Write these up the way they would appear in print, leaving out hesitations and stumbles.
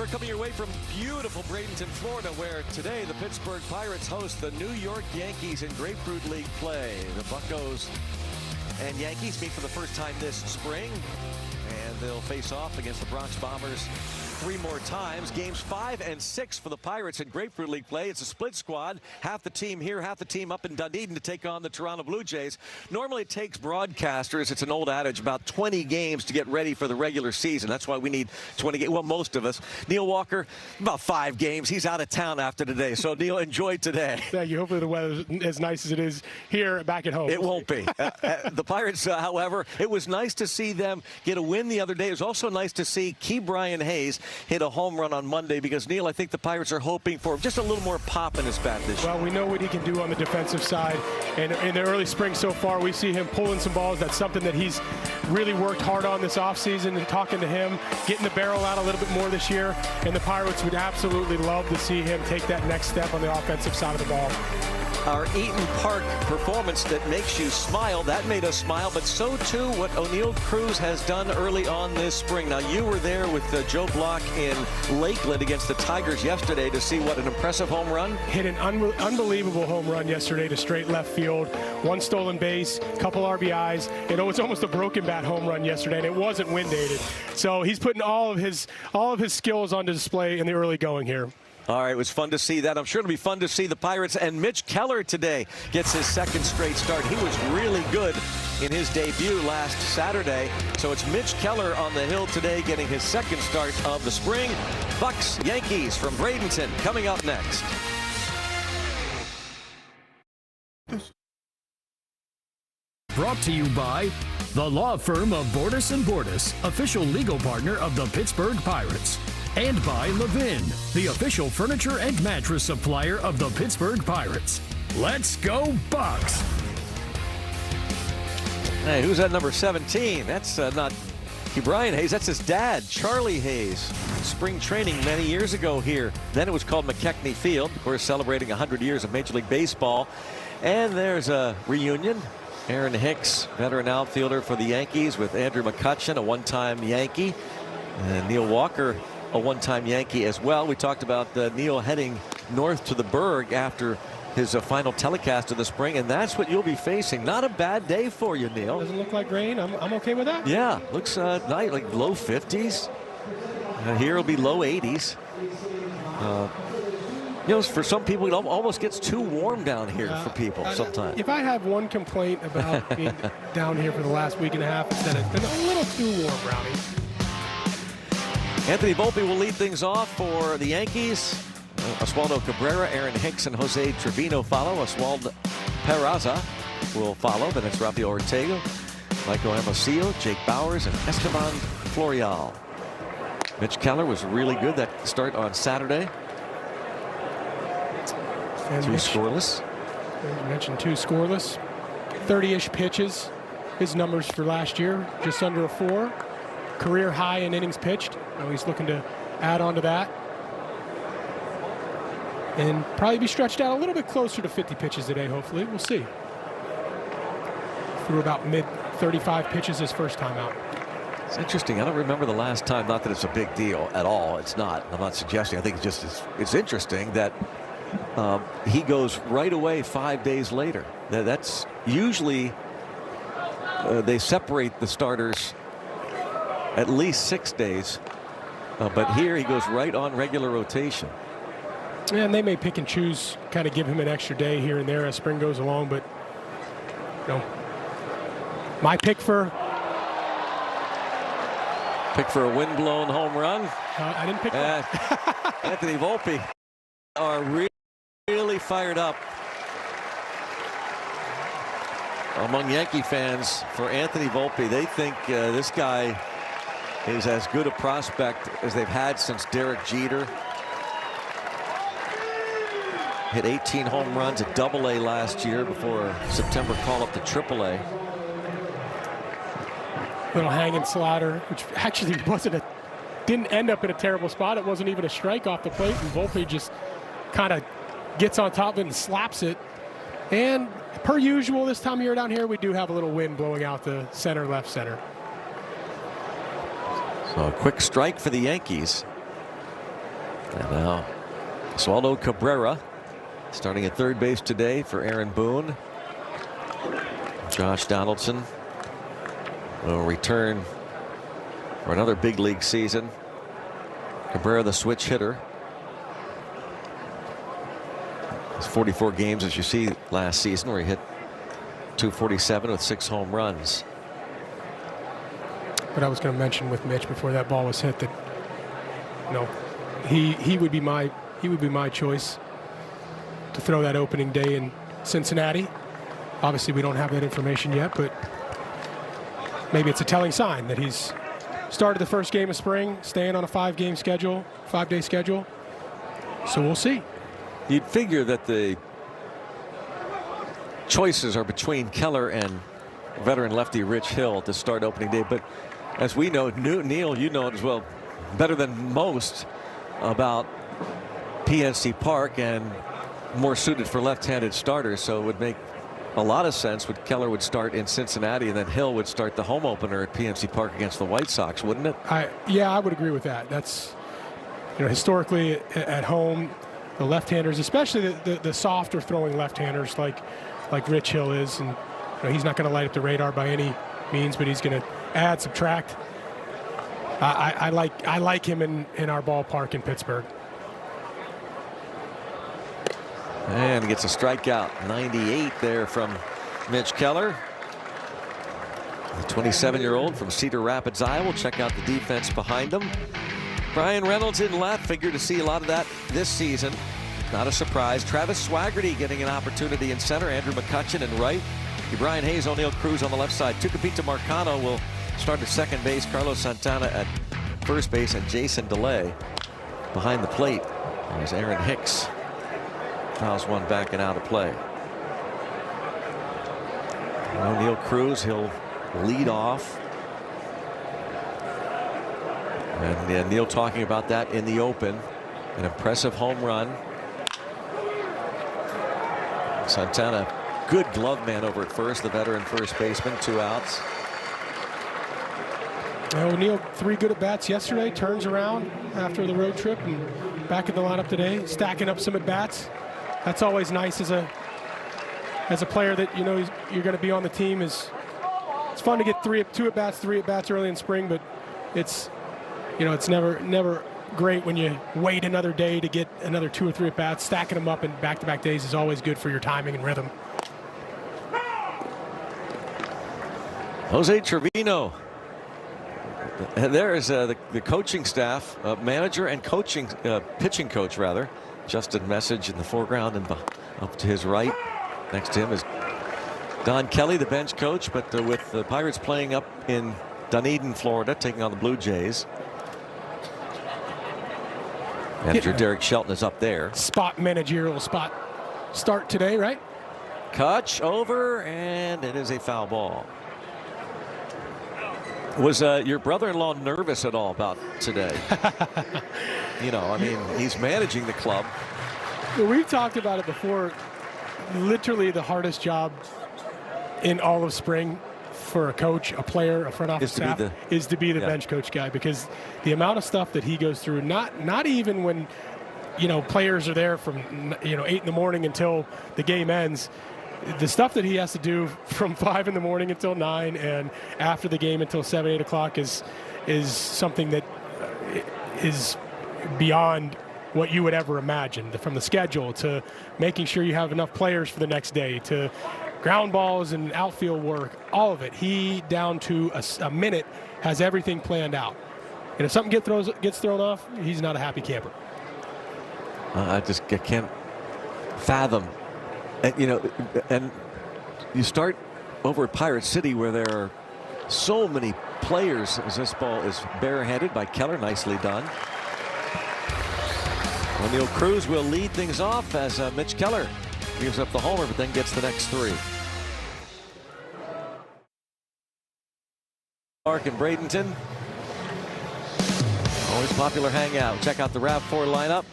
We're coming your way from beautiful Bradenton, Florida, where today the Pittsburgh Pirates host the New York Yankees in Grapefruit League play. The Buccos and Yankees meet for the first time this spring, and they'll face off against the Bronx Bombers 3 more times. Games 5 and 6 for the Pirates in Grapefruit League play. It's a split squad. Half the team here, half the team up in Dunedin to take on the Toronto Blue Jays. Normally it takes broadcasters, it's an old adage, about 20 games to get ready for the regular season. That's why we need 20 games. Well, most of us. Neil Walker, about 5 games. He's out of town after today. So, Neil, enjoy today. Thank you. Hopefully the weather's as nice as it is here back at home. It won't be. The Pirates, however, it was nice to see them get a win the other day. It was also nice to see Brian Hayes hit a home run on Monday because, Neil, I think the Pirates are hoping for just a little more pop in his bat this year. Well, we know what he can do on the defensive side. And in the early spring so far, we see him pulling some balls. That's something that he's really worked hard on this offseason, and talking to him, getting the barrel out a little bit more this year. And the Pirates would absolutely love to see him take that next step on the offensive side of the ball. Our Eaton Park performance that makes you smile, that made us smile, but so too what O'Neill Cruz has done early on this spring. Now, you were there with Joe Block in Lakeland against the Tigers yesterday to see what an impressive home run. Hit an unbelievable home run yesterday to straight left field. 1 stolen base, couple RBIs. You know, it's almost a broken bat home run yesterday, and it wasn't wind aided. So he's putting all of his skills on display in the early going here. All right, it was fun to see that. I'm sure it'll be fun to see the Pirates. And Mitch Keller today gets his 2nd straight start. He was really good in his debut last Saturday. So it's Mitch Keller on the hill today getting his 2nd start of the spring. Bucks, Yankees from Bradenton coming up next. Brought to you by the law firm of Bordas & Bordas, official legal partner of the Pittsburgh Pirates. And by Levin, the official furniture and mattress supplier of the Pittsburgh Pirates. Let's go Bucks! Hey, who's that number 17? That's not Brian Hayes. That's his dad, Charlie Hayes. Spring training many years ago here. Then it was called McKechnie Field. Of course, celebrating 100 years of Major League Baseball. And there's a reunion. Aaron Hicks, veteran outfielder for the Yankees, with Andrew McCutchen, a one-time Yankee. And Neil Walker, a one-time Yankee as well. We talked about Neil heading north to the Berg after his final telecast of the spring, and that's what you'll be facing. Not a bad day for you, Neil. Doesn't look like rain. I'm okay with that. Yeah, looks nice, like low 50s. Here it'll be low 80s. You know, for some people, it almost gets too warm down here for people sometimes. If I have one complaint about being down here for the last week and a half, it's that it's been a little too warm, Brownie. Anthony Volpe will lead things off for the Yankees. Oswaldo Cabrera, Aaron Hicks, and Jose Trevino follow. Oswaldo Peraza will follow. Then it's Rafael Ortega, Michael Hermosillo, Jake Bowers, and Esteban Florial. Mitch Keller was really good that start on Saturday. And 2 scoreless. You mentioned 2 scoreless. 30-ish pitches. His numbers for last year, just under a 4. Career high in innings pitched. Now he's looking to add on to that. And probably be stretched out a little bit closer to 50 pitches today, hopefully. We'll see. Threw about mid-35 pitches his first time out. It's interesting. I don't remember the last time. Not that it's a big deal at all. It's not. I'm not suggesting. I think it's just it's interesting that he goes right away 5 days later. That's usually they separate the starters at least 6 days. But here he goes right on regular rotation. And they may pick and choose, kind of give him an extra day here and there as spring goes along. But, you know, my pick for a wind-blown home run. I didn't pick that. Anthony Volpe are really fired up among Yankee fans for Anthony Volpe. They think this guy is as good a prospect as they've had since Derek Jeter. Hit 18 home runs at Double-A last year before a September call up to Triple-A. Little hanging slider, which actually didn't end up in a terrible spot. It wasn't even a strike off the plate, and Volpe just kind of gets on top of it and slaps it. And per usual, this time of year down here, we do have a little wind blowing out the center, left center. So a quick strike for the Yankees. And now Oswaldo Cabrera starting at third base today for Aaron Boone. Josh Donaldson will return for another big league season. Cabrera, the switch hitter. It's 44 games, as you see, last season, where he hit .247 with 6 home runs. But I was going to mention with Mitch before that ball was hit that, you know, he would be my choice to throw that opening day in Cincinnati. Obviously, we don't have that information yet, but maybe it's a telling sign that he's started the first game of spring, staying on a 5-day schedule. So we'll see. You'd figure that the choices are between Keller and veteran lefty Rich Hill to start opening day, but as we know, Neil, you know it as well, better than most about PNC Park and more suited for left-handed starters, so it would make a lot of sense when Keller would start in Cincinnati and then Hill would start the home opener at PNC Park against the White Sox, wouldn't it? Yeah, I would agree with that. That's, you know, historically at home, the left-handers, especially the softer throwing left-handers like Rich Hill is, and you know, he's not going to light up the radar by any means, but he's going to add, subtract. I like him in our ballpark in Pittsburgh. And gets a strikeout. 98 there from Mitch Keller. The 27-year-old from Cedar Rapids, Iowa. Check out the defense behind him. Brian Reynolds in left. Figure to see a lot of that this season. Not a surprise. Travis Swaggerty getting an opportunity in center. Andrew McCutchen in right. Brian Hayes, O'Neill Cruz on the left side. Tucupita Marcano will start at second base. Carlos Santana at first base. And Jason DeLay behind the plate. There's Aaron Hicks. Fouls one back and out of play. O'Neill Cruz, he'll lead off. And Neil talking about that in the open. An impressive home run. Santana, good glove man over at first, the veteran first baseman, 2 outs. O'Neill, 3 good at-bats yesterday, turns around after the road trip and back in the lineup today, stacking up some at-bats. That's always nice as a player that you know you're going to be on the team. It's fun to get 3 at-bats early in spring, but it's, you know, it's never great when you wait another day to get another 2 or 3 at-bats. Stacking them up in back-to-back days is always good for your timing and rhythm. Jose Trevino. And there is the coaching staff, manager and pitching coach rather. Justin Message in the foreground, and up to his right next to him is Don Kelly, the bench coach, but with the Pirates playing up in Dunedin, Florida, taking on the Blue Jays. Manager Derek Shelton is up there. Managerial spot start today, right? Kutch over, and it is a foul ball. Was your brother-in-law nervous at all about today? You know, I mean, he's managing the club. We've talked about it before. Literally the hardest job in all of spring for a coach, a player, a front office staff is to be the bench coach guy, because the amount of stuff that he goes through, not even when, you know, players are there from, you know, 8 in the morning until the game ends. The stuff that he has to do from 5 in the morning until 9 and after the game until 7, 8 o'clock is something that is beyond what you would ever imagine. From the schedule to making sure you have enough players for the next day to ground balls and outfield work, all of it. He, down to a minute, has everything planned out. And if something gets thrown off, he's not a happy camper. I can't fathom. And, you know, and you start over at Pirate City where there are so many players, as this ball is barehanded by Keller. Nicely done. O'Neill Cruz will lead things off as Mitch Keller gives up the homer, but then gets the next 3. Park in Bradenton. Always popular hangout. Check out the RAV4 lineup.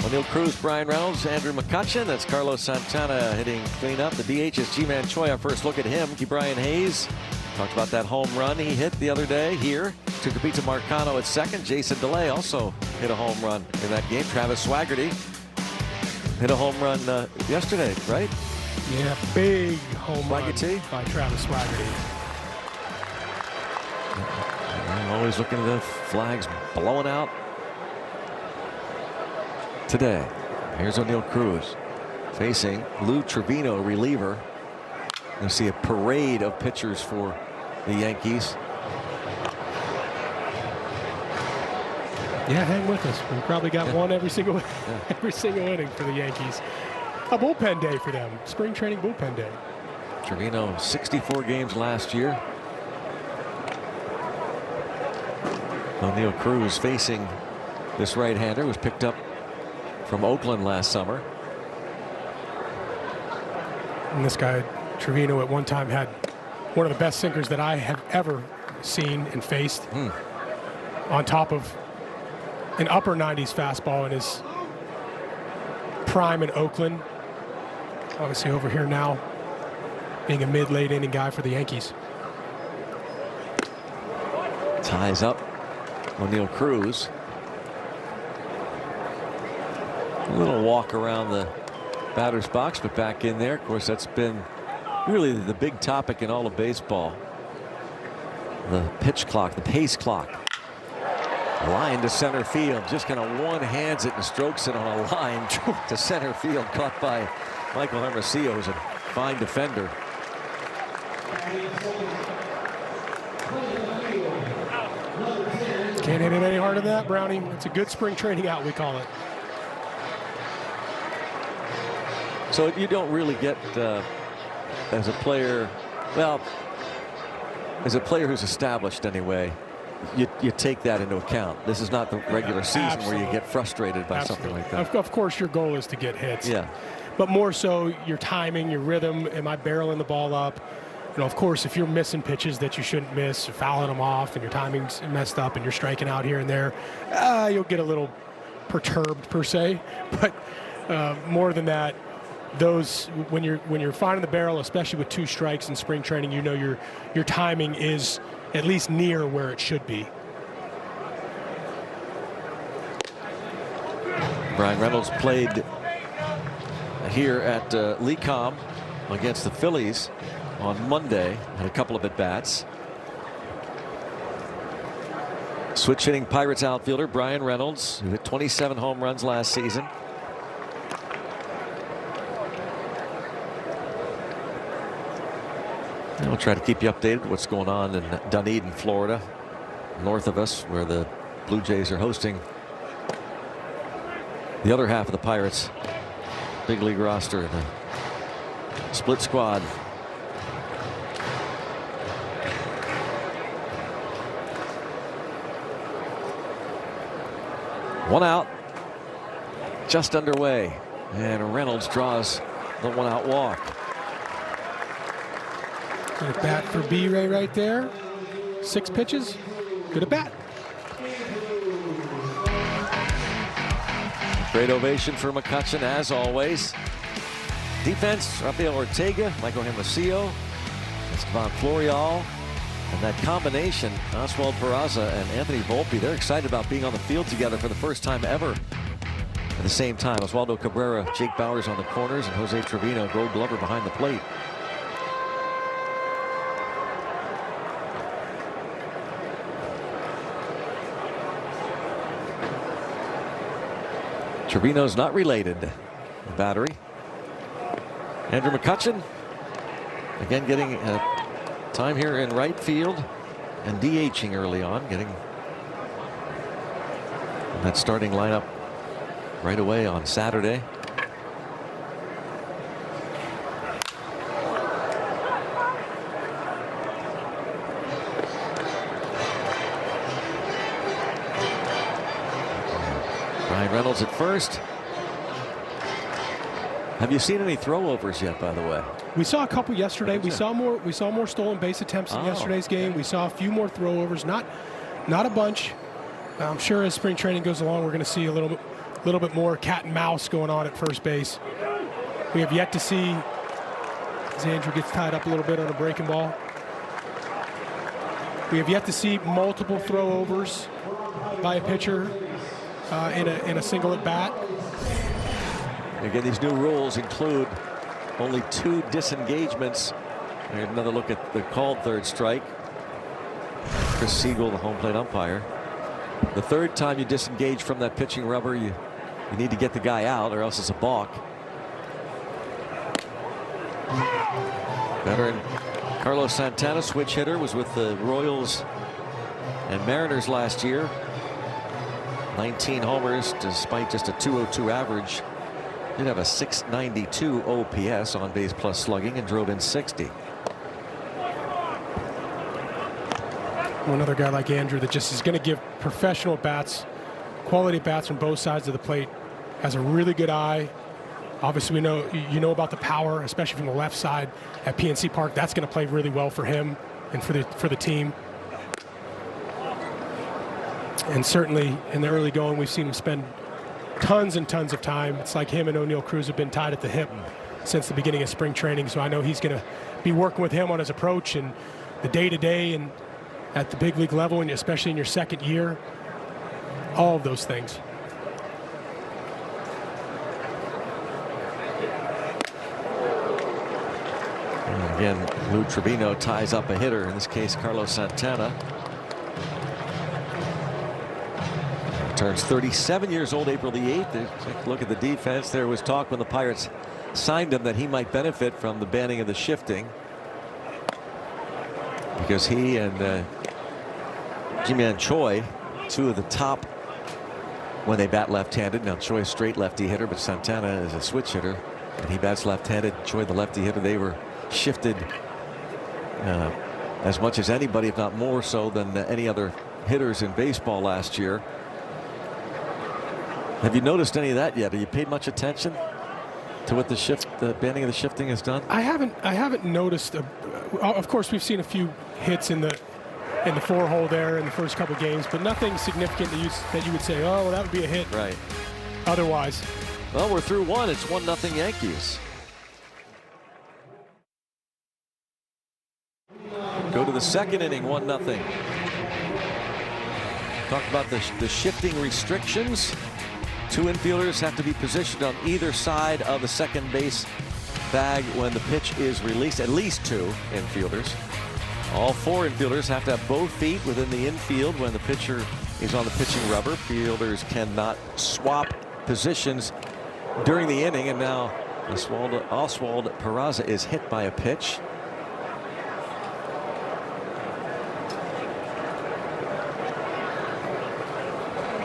O'Neill Cruz, Brian Reynolds, Andrew McCutchen. That's Carlos Santana hitting cleanup. The DH is G-Man Choi. Our first look at him. Brian Hayes. Talked about that home run he hit the other day here. Tucupita Marcano at second. Jason DeLay also hit a home run in that game. Travis Swaggerty hit a home run yesterday, right? Yeah, big home run by Travis Swaggerty. I'm always looking at the flags blowing out today. Here's O'Neal Cruz facing Lou Trevino, reliever. You'll see a parade of pitchers for the Yankees. Yeah, hang with us. We probably got one every single inning for the Yankees. A bullpen day for them. Spring training bullpen day. Trevino, 64 games last year. O'Neal Cruz facing this right-hander, was picked up from Oakland last summer. And this guy, Trevino, at one time had one of the best sinkers that I have ever seen and faced. On top of an upper 90s fastball in his prime in Oakland. Obviously over here now, being a mid-late inning guy for the Yankees. Ties up O'Neal Cruz. A little walk around the batter's box, but back in there. Of course, that's been really the big topic in all of baseball. The pitch clock, the pace clock. Line to center field. Just kind of one-hands it and strokes it on a line to center field. Caught by Michael Hermosillo, who's a fine defender. Can't hit it any harder than that, Brownie. It's a good spring training out, we call it. So you don't really get, as a player, well, as a player who's established anyway, you take that into account. This is not the regular season where you get frustrated by something like that. Of course, your goal is to get hits. Yeah. But more so your timing, your rhythm. Am I barreling the ball up? You know, of course, if you're missing pitches that you shouldn't miss, or fouling them off, and your timing's messed up, and you're striking out here and there, you'll get a little perturbed per se. But more than that, those when you're finding the barrel, especially with 2 strikes in spring training, you know your timing is at least near where it should be. Brian Reynolds played here at Lecom against the Phillies on Monday. Had a couple of at-bats. Switch hitting Pirates outfielder Brian Reynolds, who hit 27 home runs last season. And we'll try to keep you updated what's going on in Dunedin, Florida, north of us, where the Blue Jays are hosting the other half of the Pirates big league roster, the split squad. One out, just underway, and Reynolds draws the 1-out walk. Good at bat for B-Ray right there. 6 pitches. Good at bat. Great ovation for McCutchen, as always. Defense, Rafael Ortega, Michael Hermosillo, Esteban Florial, and that combination, Oswald Peraza and Anthony Volpe, they're excited about being on the field together for the first time ever. At the same time, Oswaldo Cabrera, Jake Bowers on the corners, and Jose Trevino, Gold Glover behind the plate. Trevino's not related. The battery. Andrew McCutchen again getting time here in right field and DHing early on, getting that starting lineup right away on Saturday. Brian Reynolds at first. Have you seen any throwovers yet, by the way? We saw a couple yesterday. We saw more stolen base attempts in yesterday's game. We saw a few more throwovers, not a bunch. I'm sure as spring training goes along, we're going to see a little bit more cat and mouse going on at first base. We have yet to see, as Andrew gets tied up a little bit on a breaking ball, we have yet to see multiple throwovers by a pitcher. in a single at bat. Again, these new rules include only 2 disengagements. Here's another look at the called third strike. Chris Siegel, the home plate umpire. The third time you disengage from that pitching rubber, you need to get the guy out, or else it's a balk. Veteran Carlos Santana, switch hitter, was with the Royals and Mariners last year. 19 homers despite just a .202 average. Did have a .692 OPS, on base plus slugging, and drove in 60. Another guy like Andrew that just is going to give professional bats, quality bats from both sides of the plate. Has a really good eye. Obviously, we know about the power, especially from the left side at PNC Park. That's going to play really well for him and for the team. And certainly in the early going, we've seen him spend tons and tons of time. It's like him and O'Neal Cruz have been tied at the hip since the beginning of spring training. So I know he's going to be working with him on his approach and the day-to-day and at the big league level, and especially in your second year. All of those things. And again, Lou Trevino ties up a hitter, in this case Carlos Santana. Turns 37 years old April the 8th. Take a look at the defense. There was talk when the Pirates signed him that he might benefit from the banning of the shifting, because he and Ji-Man Choi, 2 of the top when they bat left-handed. Now Choi straight lefty hitter, but Santana is a switch hitter, and he bats left-handed. Choi the lefty hitter. They were shifted as much as anybody, if not more so than any other hitters in baseball last year. Have you noticed any of that yet? Have you paid much attention to what the banning of the shifting has done? I haven't noticed. Of course, we've seen a few hits in the 4-hole there in the first couple games, but nothing significant that you would say, oh, well, that would be a hit. Right. Otherwise. Well, we're through 1. It's 1-0 Yankees. Go to the second inning, 1-0. Talk about the shifting restrictions. 2 infielders have to be positioned on either side of the second base bag when the pitch is released. At least 2 infielders. All 4 infielders have to have both feet within the infield when the pitcher is on the pitching rubber. Fielders cannot swap positions during the inning. And now Oswald Peraza is hit by a pitch.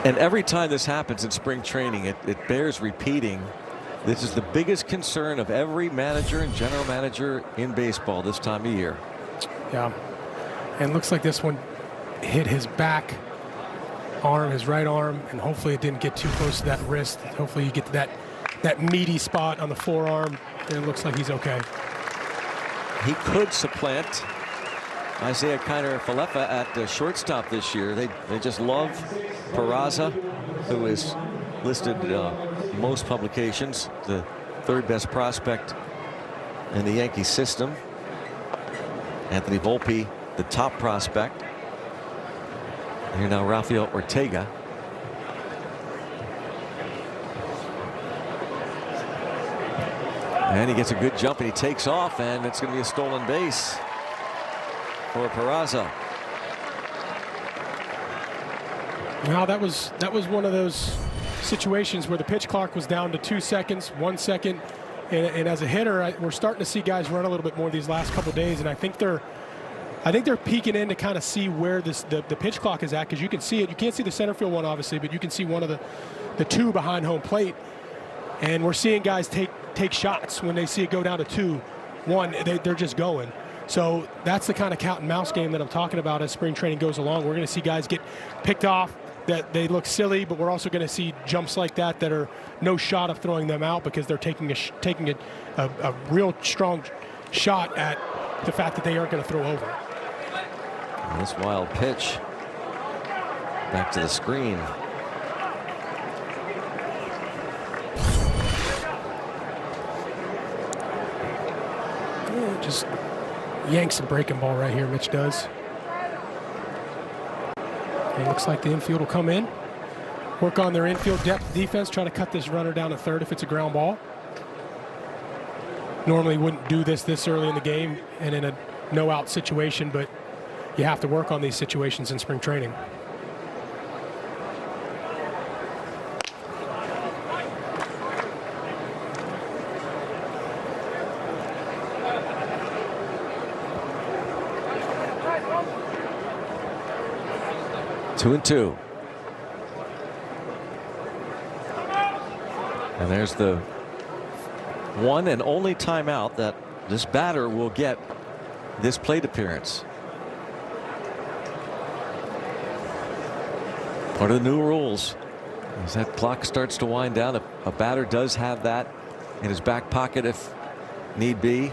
And every time this happens in spring training, it bears repeating. This is the biggest concern of every manager and general manager in baseball this time of year. Yeah, and looks like this one hit his back arm, his right arm, and hopefully it didn't get too close to that wrist. Hopefully you get to that meaty spot on the forearm, and it looks like he's okay. He could supplant Isaiah Kiner-Falefa at shortstop this year. They just love Peraza, who is listed most publications the 3rd best prospect in the Yankee system. Anthony Volpe, the top prospect. Here now Rafael Ortega. And he gets a good jump and he takes off, and it's going to be a stolen base for Peraza. Now that was one of those situations where the pitch clock was down to 2 seconds, 1 second, and as a hitter, we're starting to see guys run a little bit more these last couple days, and I think they're peeking in to kind of see where the pitch clock is at, because you can see it. You can't see the center field one obviously, but you can see one of the 2 behind home plate, and we're seeing guys take shots when they see it go down to 2, 1. They're just going. So that's the kind of cat and mouse game that I'm talking about as spring training goes along. We're going to see guys get picked off that they look silly, but we're also going to see jumps like that are no shot of throwing them out, because they're taking a real strong shot at the fact that they aren't going to throw over. And this wild pitch back to the screen. Just yanks a breaking ball right here, Mitch does. It looks like the infield will come in. work on their infield depth defense, try to cut this runner down to third if it's a ground ball. Normally wouldn't do this early in the game and in a no-out situation, but you have to work on these situations in spring training. Two and two. And there's the one and only timeout that this batter will get this plate appearance. Part of the new rules. As that clock starts to wind down, a batter does have that in his back pocket if need be.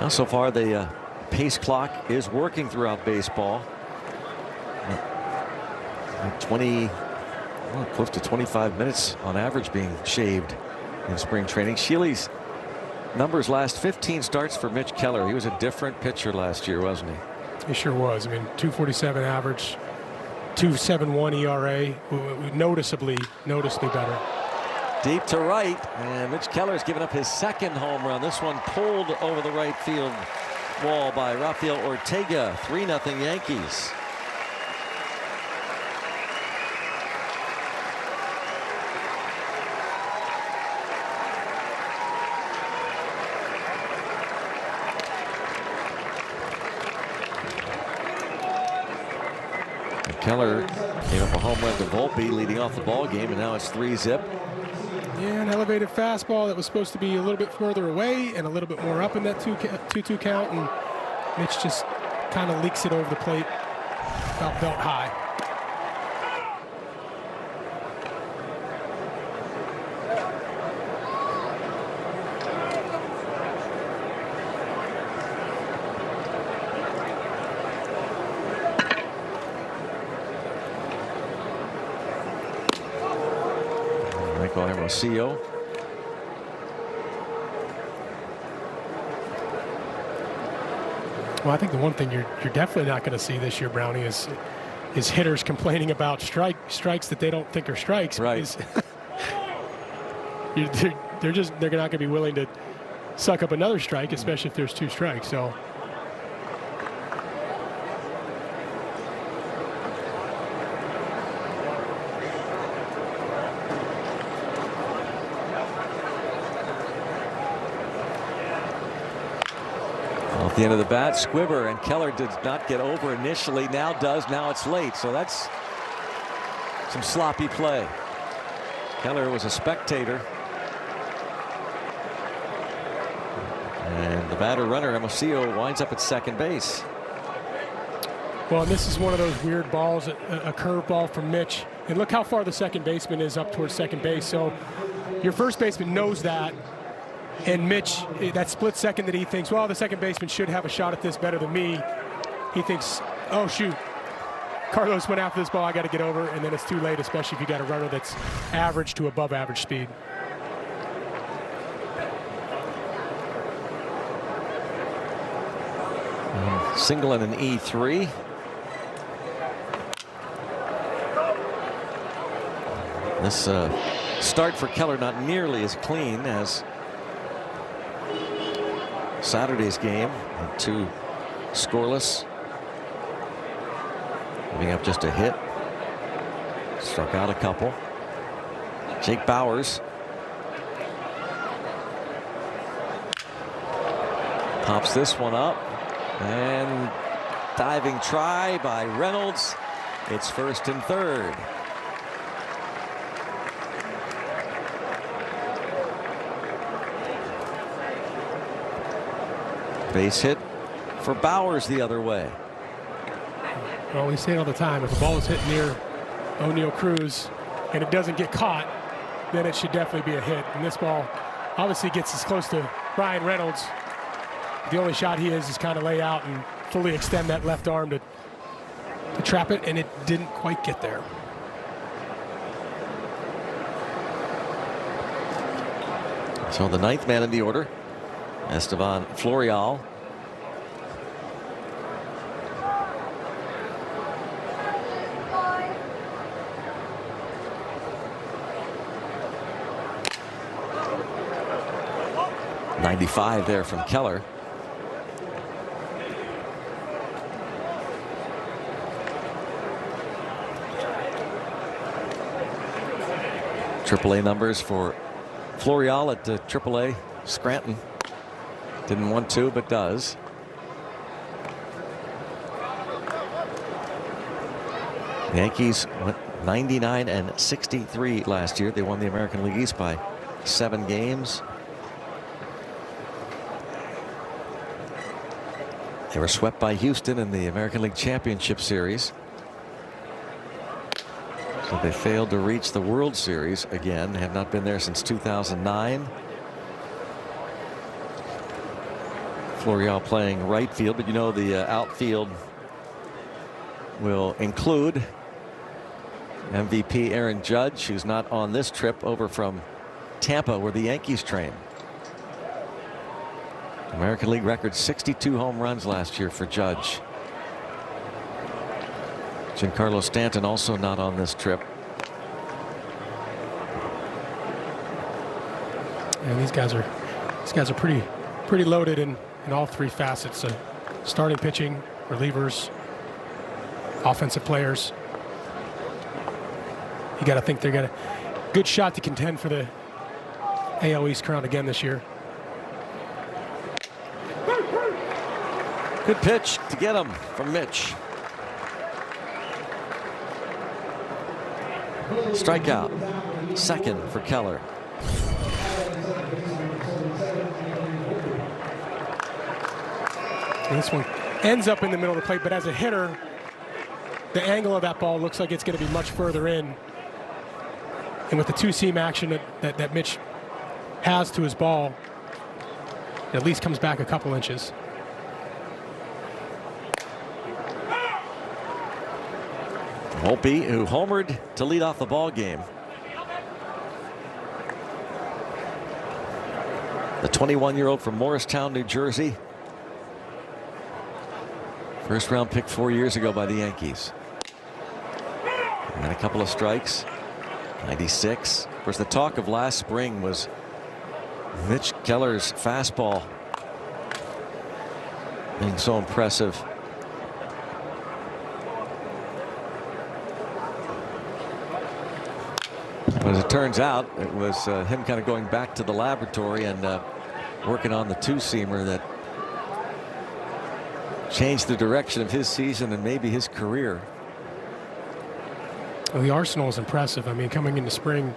Now, so far, the pace clock is working throughout baseball. Close to 25 minutes on average being shaved in spring training. Shealy's numbers last 15 starts for Mitch Keller. He was a different pitcher last year, wasn't he? He sure was. I mean, 2.47 average, 2.71 ERA, noticeably better. Deep to right, and Mitch Keller's given up his second home run. This one pulled over the right field wall by Rafael Ortega. 3-0 Yankees. And Keller gave up a home run to Volpe leading off the ball game, and now it's 3-0. Yeah, an elevated fastball that was supposed to be a little bit further away and a little bit more up in that 2-2 count, and Mitch just kind of leaks it over the plate about belt high. Hermosillo. Well, I think the one thing you're definitely not going to see this year, Brownie, is hitters complaining about strikes that they don't think are strikes. Right. They're not going to be willing to suck up another strike, especially if there's 2 strikes. So. At the end of the bat, Squibber, and Keller did not get over initially, now does. Now it's late, so that's some sloppy play. Keller was a spectator, and the batter runner Hermosillo winds up at second base. Well, and this is one of those weird balls, a curve ball from Mitch, and look how far the second baseman is up towards second base. So your first baseman knows that. And Mitch, that split second that he thinks, well, the second baseman should have a shot at this better than me. He thinks, oh, shoot, Carlos went after this ball, I got to get over. And then it's too late, especially if you got a runner that's average to above average speed. Single and an E3. This start for Keller not nearly as clean as Saturday's game. 2 scoreless, giving up just a hit, struck out a couple. Jake Bauers pops this one up, and diving try by Reynolds. It's first and third. Base hit for Bauers the other way. Well, we say it all the time. If the ball is hit near O'Neal Cruz and it doesn't get caught, then it should definitely be a hit. And this ball obviously gets as close to Ryan Reynolds. The only shot he is kind of lay out and fully extend that left arm to trap it, and it didn't quite get there. So the 9th man in the order Esteban Florial. .95 there from Keller. AAA numbers for Florial at AAA Scranton. Didn't want to, but does. Yankees went 99-63 last year. They won the American League East by 7 games. They were swept by Houston in the American League Championship Series. So they failed to reach the World Series again. Have not been there since 2009. Florial playing right field, but you know the outfield will include MVP Aaron Judge, who's not on this trip over from Tampa, where the Yankees train. American League record 62 home runs last year for Judge. Giancarlo Stanton also not on this trip. And these guys are pretty loaded in all 3 facets: starting pitching, relievers, offensive players. You got to think they're got a good shot to contend for the AL East crown again this year. Good pitch to get him from Mitch. Strikeout. Second for Keller. And this one ends up in the middle of the plate, but as a hitter, the angle of that ball looks like it's going to be much further in. And with the 2-seam action that Mitch has to his ball, it at least comes back a couple inches. Volpe, who homered to lead off the ball game. The 21-year-old from Morristown, New Jersey. First round pick 4 years ago by the Yankees. And then a couple of strikes. 96. Of course, the talk of last spring was Mitch Keller's fastball being so impressive. But as it turns out, it was him kind of going back to the laboratory and working on the 2-seamer that changed the direction of his season and maybe his career. Well, the arsenal is impressive. I mean, coming into spring,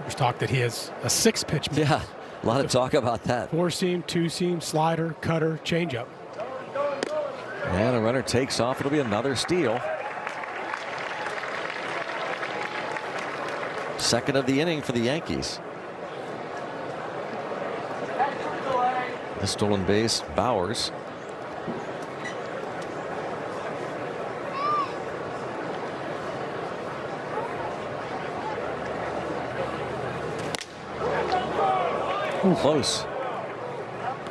there's talk that he has a 6-pitch. Yeah, a lot of talk about that. 4-seam, 2-seam, slider, cutter, changeup. And a runner takes off. It'll be another steal. Second of the inning for the Yankees. The stolen base, Bowers. Ooh, close.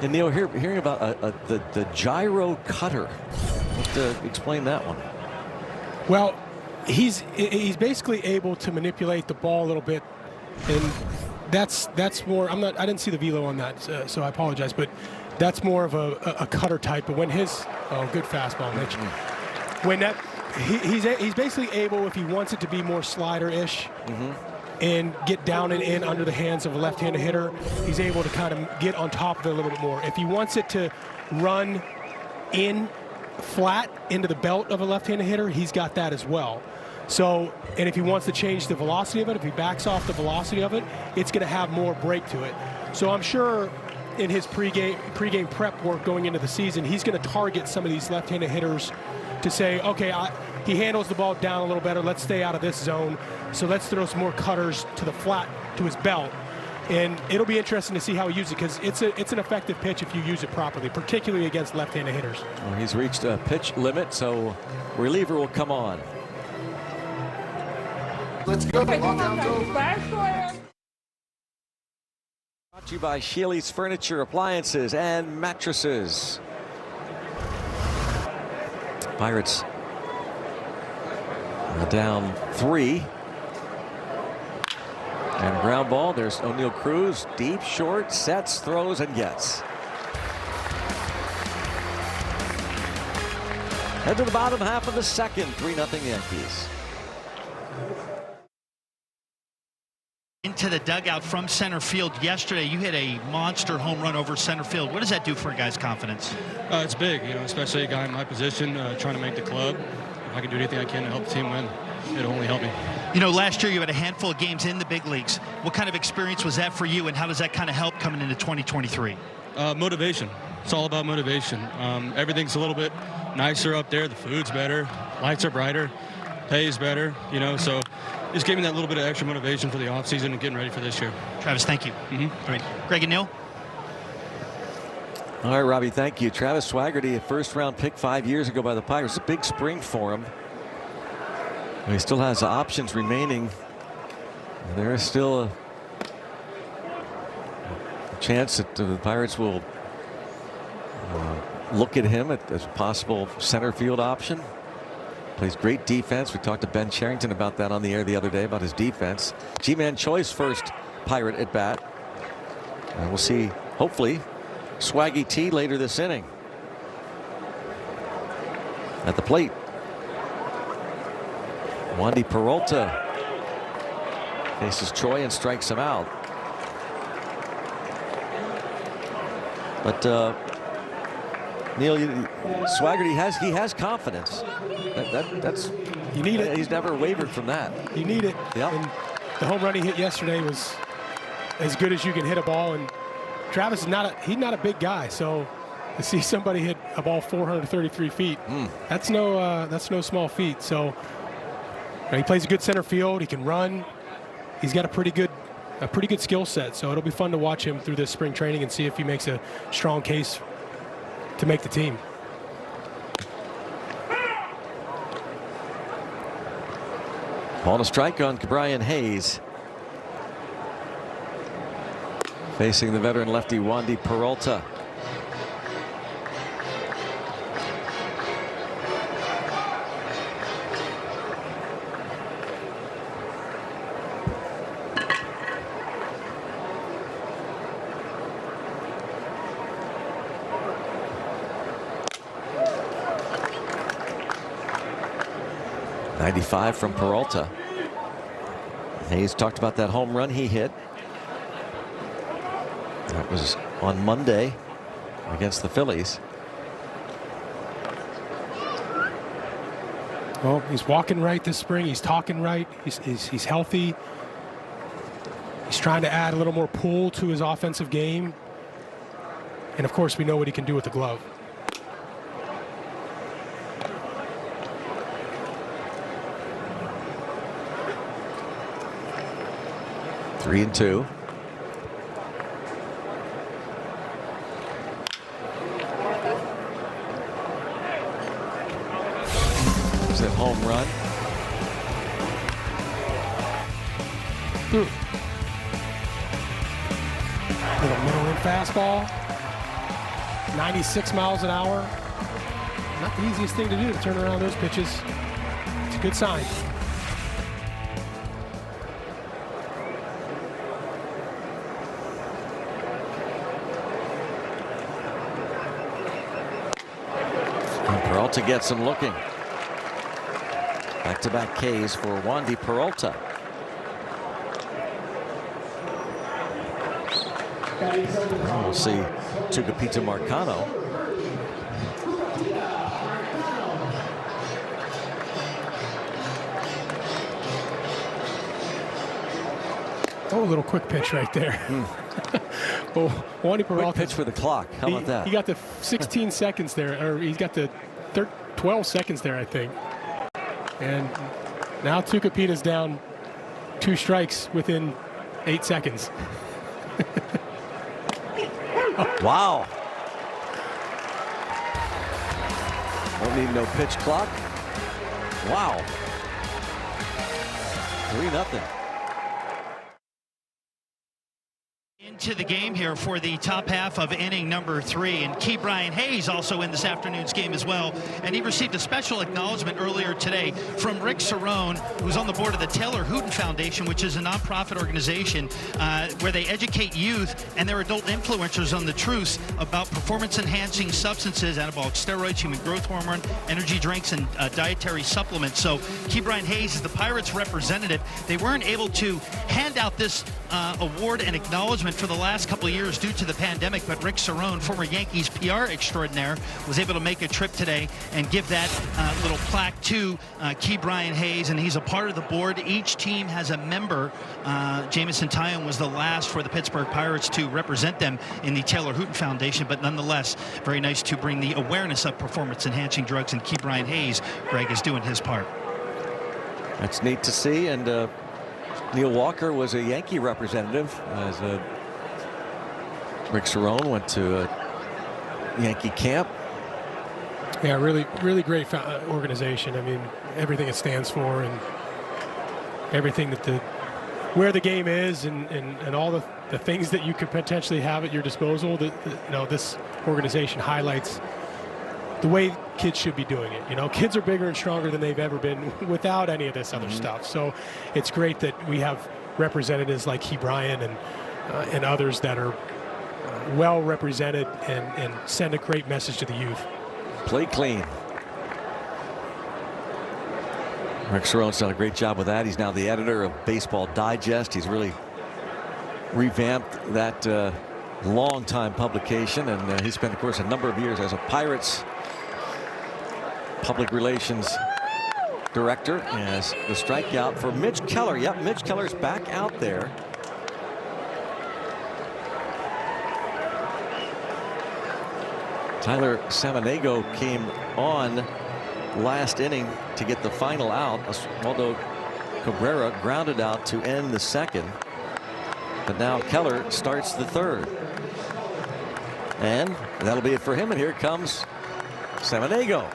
And Neil, hearing about the gyro cutter. Explain that one. Well, he's basically able to manipulate the ball a little bit, and that's more. I didn't see the velo on that, so I apologize. But that's more of a cutter type. But when his good fastball, Mitch. When that he's basically able, if he wants it to be more slider-ish. And get down and in under the hands of a left-handed hitter, he's able to kind of get on top of it a little bit more. If he wants it to run in flat into the belt of a left-handed hitter, he's got that as well. So, and if he wants to change the velocity of it, if he backs off the velocity of it, it's going to have more break to it. So I'm sure in his pregame prep work going into the season, he's going to target some of these left-handed hitters to say, okay, he handles the ball down a little better. Let's stay out of this zone. So let's throw some more cutters to the flat, to his belt. And it'll be interesting to see how he uses it, because it's an effective pitch if you use it properly, particularly against left-handed hitters. Well, he's reached a pitch limit, so reliever will come on. Let's go. Brought to you by Shealy's Furniture, Appliances, and Mattresses. Pirates are down 3. And a ground ball. There's O'Neal Cruz. Deep, short, sets, throws, and gets. Head to the bottom half of the second. 3-0 Yankees. Into the dugout from center field yesterday. You hit a monster home run over center field. What does that do for a guy's confidence? It's big, especially a guy in my position trying to make the club. If I can do anything I can to help the team win, it'll only help me. Last year you had a handful of games in the big leagues. What kind of experience was that for you, and how does that kind of help coming into 2023? Motivation. It's all about motivation. Everything's a little bit nicer up there. The food's better. Lights are brighter. Pay's better, so just gave me that little bit of extra motivation for the offseason and getting ready for this year. Travis, thank you. All right. Greg and Neil? All right, Robbie, thank you. Travis Swaggerty, a first-round pick 5 years ago by the Pirates. A big spring for him. He still has options remaining. There is still a chance that the Pirates will look at him as a possible center field option. Plays great defense. We talked to Ben Cherington about that on the air the other day, about his defense. G-Man Choi's first Pirate at bat. And we'll see, hopefully, Swaggy T later this inning. At the plate, Wandy Peralta faces Choi and strikes him out. But Neil, Swaggerty has confidence. That's you need it. He's never wavered from that. You need it. Yep. And the home run he hit yesterday was as good as you can hit a ball. And Travis is not a big guy, so to see somebody hit a ball 433 feet, that's no small feat. So he plays a good center field. He can run. He's got a pretty good skill set. So it'll be fun to watch him through this spring training and see if he makes a strong case to make the team. Ball to strike on Brian Hayes. Facing the veteran lefty Wandy Peralta. .95 from Peralta. Hayes talked about that home run he hit. That was on Monday against the Phillies. Well, he's walking right this spring. He's talking right. He's healthy. He's trying to add a little more pull to his offensive game. And of course, we know what he can do with the glove. Three and two. Is it home run? Little middle in fastball. 96 miles an hour. Not the easiest thing to do to turn around those pitches. It's a good sign. Peralta gets him looking. Back-to-back Ks for Wandy Peralta. We'll see Tucupita Marcano. Oh, a little quick pitch right there. Well, Wandy Peralta. Quick pitch for the clock. How about that? He got the 16 seconds there, or he's got the 12 seconds there, I think. And now Tucupita's down 2 strikes within 8 seconds. Wow. Won't need no pitch clock. Wow. 3-0. into the game here for the top half of inning number 3. And Key Brian Hayes also in this afternoon's game as well. And he received a special acknowledgement earlier today from Rick Cerrone, who's on the board of the Taylor Hooten Foundation, which is a nonprofit organization where they educate youth and their adult influencers on the truths about performance-enhancing substances, anabolic steroids, human growth hormone, energy drinks, and dietary supplements. So Key Brian Hayes is the Pirates representative. They weren't able to hand out this award and acknowledgement for the last couple of years due to the pandemic, but Rick Cerrone, former Yankees PR extraordinaire, was able to make a trip today and give that little plaque to Key Brian Hayes, and he's a part of the board. Each team has a member. Jamison Tyone was the last for the Pittsburgh Pirates to represent them in the Taylor Hooten Foundation, but nonetheless, very nice to bring the awareness of performance-enhancing drugs, and Key Brian Hayes, Greg, is doing his part. That's neat to see. And Neil Walker was a Yankee representative as Rick Cerrone went to a Yankee camp. Yeah, really great organization. I mean, everything it stands for and everything that where the game is and all the things that you could potentially have at your disposal. This organization highlights the way kids should be doing it. Kids are bigger and stronger than they've ever been without any of this other stuff. So it's great that we have representatives like Key Brian and others that are well represented and send a great message to the youth. Play clean. Rick Cerrone's done a great job with that. He's now the editor of Baseball Digest. He's really revamped that long-time publication, and he spent, of course, a number of years as a Pirates public relations director as the strikeout for Mitch Keller. Yep, Mitch Keller's back out there. Tyler Samaniego came on last inning to get the final out. Oswaldo Cabrera grounded out to end the second. But now Keller starts the third. And that'll be it for him. And here comes Samaniego.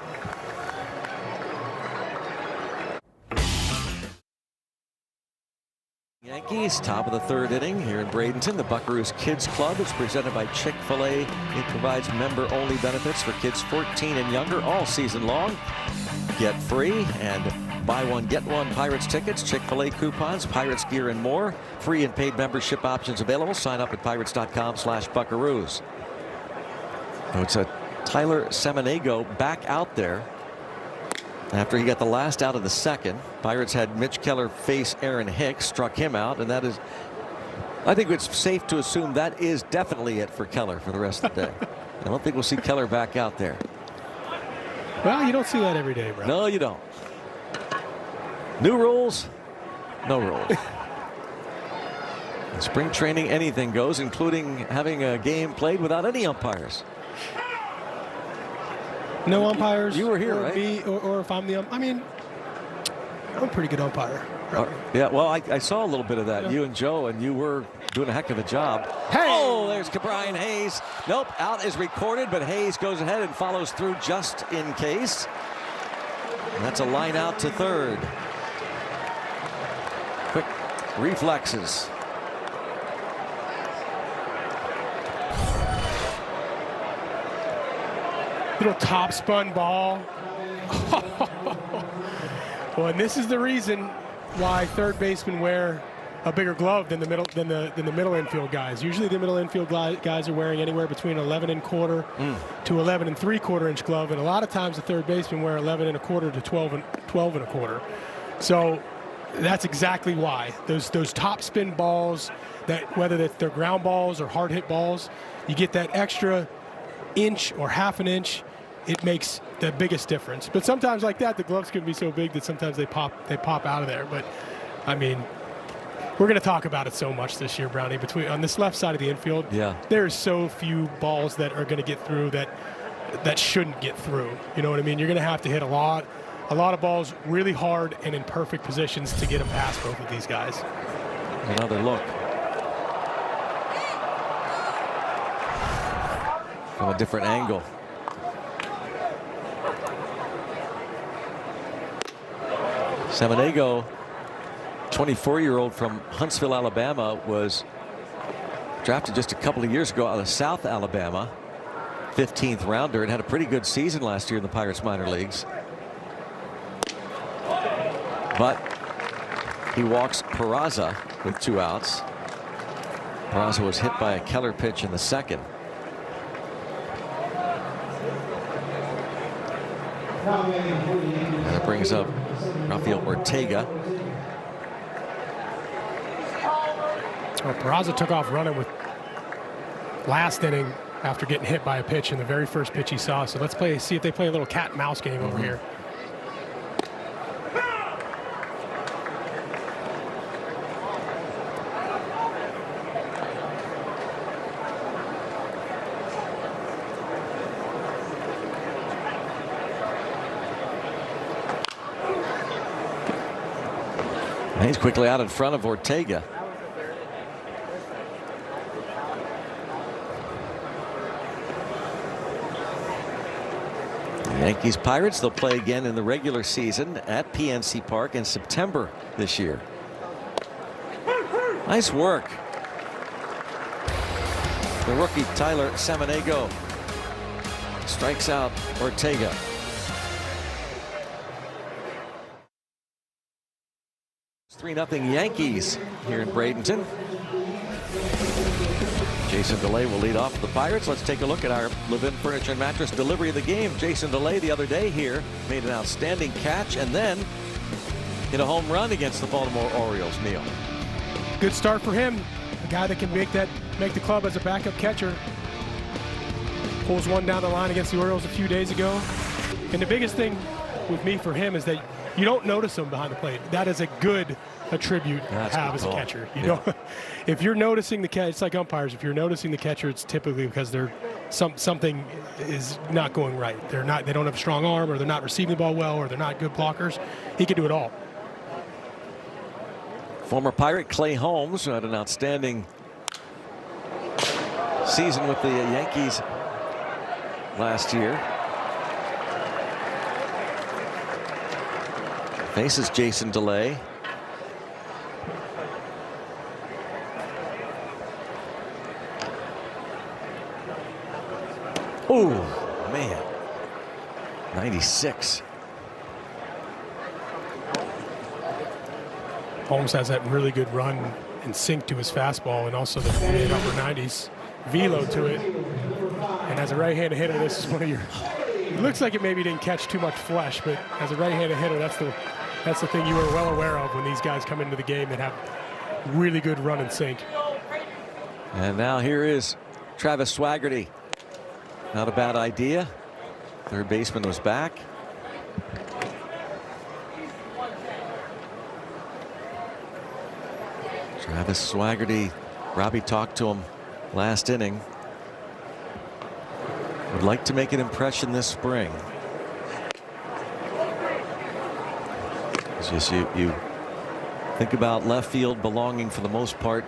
Yankees, top of the third inning here in Bradenton. The Buckaroos Kids Club is presented by Chick-fil-A. It provides member-only benefits for kids 14 and younger all season long. Get free and buy one, get one Pirates tickets, Chick-fil-A coupons, Pirates gear, and more. Free and paid membership options available. Sign up at pirates.com/Buckaroos. So it's a Tyler Samaniego back out there after he got the last out of the second. Pirates had Mitch Keller face Aaron Hicks, struck him out, and that is, I think it's safe to assume that is definitely it for Keller for the rest of the day. I don't think we'll see Keller back out there. Well, you don't see that every day, bro. No, you don't. New rules, no rules. In spring training, anything goes, including having a game played without any umpires. No umpires. You were here, or right? Me, or if I'm the I mean, I'm a pretty good umpire. Yeah, well, I saw a little bit of that. Yeah. You and Joe, and you were doing a heck of a job. Hey! Oh, there's Brian Hayes. Nope, out is recorded, but Hayes goes ahead and follows through just in case. And that's a line out to third. Quick reflexes. Little top spun ball. Well, and this is the reason why third basemen wear a bigger glove than the middle infield guys. Usually the middle infield guys are wearing anywhere between 11 1/4 to 11 3/4 inch glove, and a lot of times the third basemen wear 11 1/4 to 12 1/4. So that's exactly why those top spin balls, that whether they're ground balls or hard hit balls, you get that extra inch or half an inch. It makes the biggest difference. But sometimes like that, the gloves can be so big that sometimes they pop out of there. But I mean, we're going to talk about it so much this year, Brownie. On this left side of the infield, yeah, there's so few balls that are going to get through that shouldn't get through. You know what I mean? You're going to have to hit a lot of balls really hard and in perfect positions to get them past both of these guys. Another look from a different angle. Samaniego, 24-year-old from Huntsville, Alabama, was drafted just a couple of years ago out of South Alabama. 15th rounder, and had a pretty good season last year in the Pirates minor leagues. But he walks Peraza with 2 outs. Peraza was hit by a Keller pitch in the second. And that brings up Rafael Ortega. Well, Peraza took off running with last inning after getting hit by a pitch in the very first pitch he saw. So let's see if they play a little cat and mouse game over here. And he's quickly out in front of Ortega. Yankees Pirates, they'll play again in the regular season at PNC Park in September this year. Nice work. The rookie Tyler Samaniego strikes out Ortega. It's 3-0 Yankees here in Bradenton. Jason DeLay will lead off the Pirates. Let's take a look at our Levin Furniture and Mattress delivery of the game. Jason DeLay the other day here made an outstanding catch and then hit a home run against the Baltimore Orioles. Neil. Good start for him. A guy that can make the club as a backup catcher. Pulls one down the line against the Orioles a few days ago. And the biggest thing with me for him is that you don't notice him behind the plate. That is a good attribute to have as a catcher. You know, if you're noticing the catch, it's like umpires. If you're noticing the catcher, it's typically because something is not going right. They don't have a strong arm, or they're not receiving the ball well, or they're not good blockers. He can do it all. Former Pirate Clay Holmes, who had an outstanding season with the Yankees last year, faces Jason DeLay. Oh, man. 96. Holmes has that really good run and sink to his fastball, and also the mid upper 90s velo to it. And as a right-handed hitter, this is one of your. It looks like it maybe didn't catch too much flesh, but as a right-handed hitter, that's the thing you are well aware of when these guys come into the game that have really good run and sink. And now here is Travis Swaggerty. Not a bad idea. Third baseman was back. Travis Swaggerty, Robbie talked to him last inning. Would like to make an impression this spring. It's just you think about left field belonging for the most part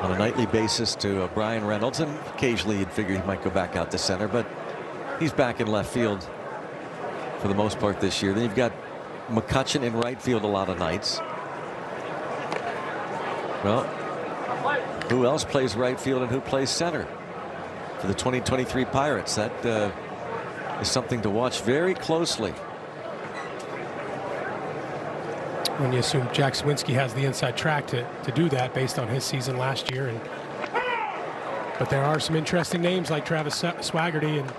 on a nightly basis to Brian Reynolds, and occasionally you'd figure he might go back out to center, but he's back in left field for the most part this year. Then you've got McCutchen in right field a lot of nights. Well, who else plays right field and who plays center for the 2023 Pirates? That is something to watch very closely. When you assume Jack Swinski has the inside track to do that based on his season last year. But there are some interesting names like Travis Swaggerty, and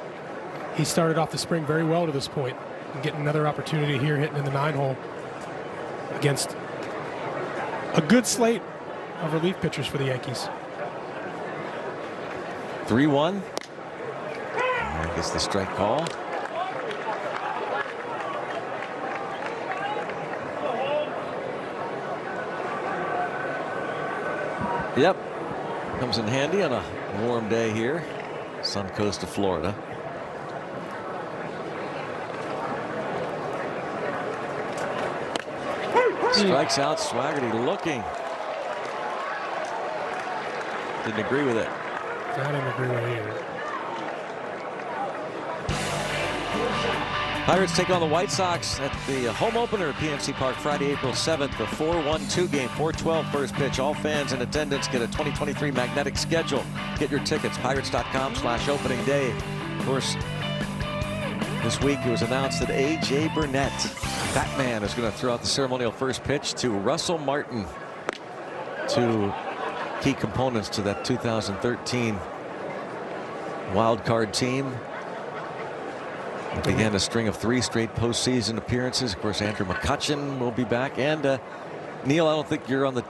he started off the spring very well to this point. And getting another opportunity here, hitting in the 9-hole against a good slate of relief pitchers for the Yankees. 3-1. I guess the strike call. Yep, comes in handy on a warm day here, sun coast of Florida. Strikes out Swaggerty looking. Didn't agree with it. I didn't agree with it either. Pirates take on the White Sox at the home opener at PNC Park Friday, April 7th. The 4-1-2 game, 4:12 first pitch. All fans in attendance get a 2023 magnetic schedule. Get your tickets, pirates.com/opening day. Of course, this week it was announced that A.J. Burnett, Batman, is going to throw out the ceremonial first pitch to Russell Martin. Two key components to that 2013 wild card team. It began a string of 3 straight postseason appearances. Of course, Andrew McCutchen will be back. And Neil, I don't think you're on the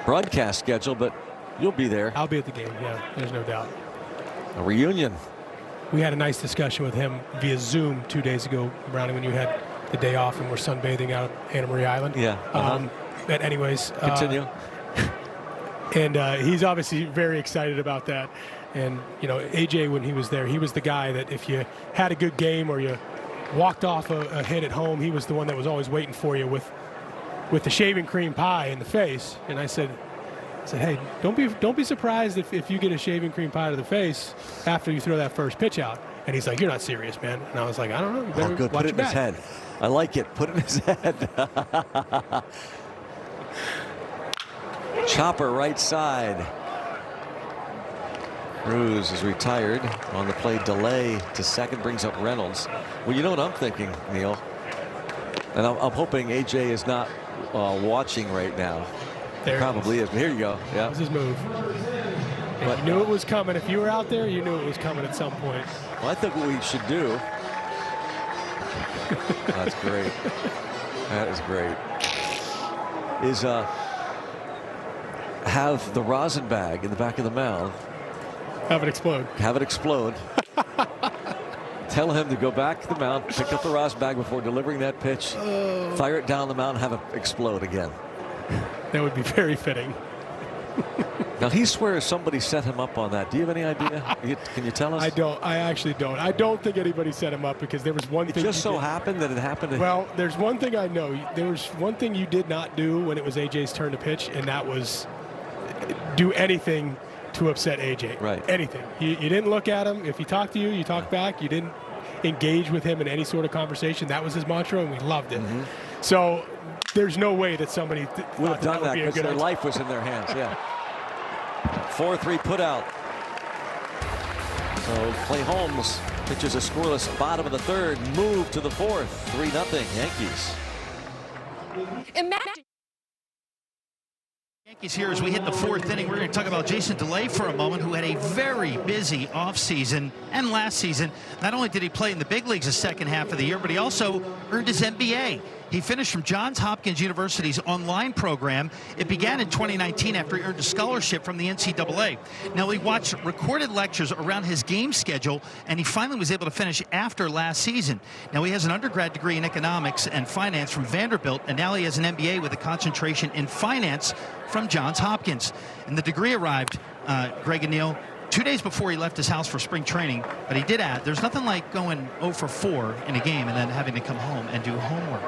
broadcast schedule, but you'll be there. I'll be at the game, yeah, there's no doubt. A reunion. We had a nice discussion with him via Zoom 2 days ago, Brownie, when you had the day off and we're sunbathing out at Anna Maria Island. Yeah. But anyways. Continue. And he's obviously very excited about that. And, you know, AJ, when he was there, he was the guy that if you had a good game or you walked off a hit at home, he was the one that was always waiting for you with the shaving cream pie in the face. And I said, hey, don't be surprised if you get a shaving cream pie to the face after you throw that first pitch out. And he's like, you're not serious, man. And I was like, I don't know. You better good. Watch Put it in his head. I like it. Put it in his head. Chopper right side. Cruz is retired on the play. Delay to second brings up Reynolds. Well, you know what I'm thinking, Neil, and I'm hoping AJ is not watching right now. There probably is. Here you go. Yeah, that was his move. But you knew it was coming. If you were out there, you knew it was coming at some point. Well, I think what we should do. That's great. That is great. Is have the rosin bag in the back of the mound. Have it explode. Have it explode. Tell him to go back to the mound, pick up the rosin bag before delivering that pitch, fire it down the mound, and have it explode again. That would be very fitting. Now, he swears somebody set him up on that. Do you have any idea? Can you tell us? I don't. I actually don't. I don't think anybody set him up because there was one thing. It just so happened that it happened. Well, there's one thing I know. There was one thing you did not do when it was AJ's turn to pitch, and that was do anything to upset AJ. Right. Anything. You didn't look at him. If he talked to you, you talked back. You didn't engage with him in any sort of conversation. That was his mantra, and we loved it. Mm-hmm. So there's no way that somebody would have done that because their life was in their hands. Yeah. 4-3 put out. So Clay Holmes pitches a scoreless bottom of the third. Move to the fourth. 3-0 Yankees. Imagine. Yankees here as we hit the fourth inning. We're going to talk about Jason Delay for a moment, who had a very busy offseason and last season. Not only did he play in the big leagues the second half of the year, but he also earned his MBA. He finished from Johns Hopkins University's online program. It began in 2019 after he earned a scholarship from the NCAA. Now, he watched recorded lectures around his game schedule, and he finally was able to finish after last season. Now, he has an undergrad degree in economics and finance from Vanderbilt, and now he has an MBA with a concentration in finance from Johns Hopkins. And the degree arrived, Greg and Neil, 2 days before he left his house for spring training. But he did add, there's nothing like going 0 for 4 in a game and then having to come home and do homework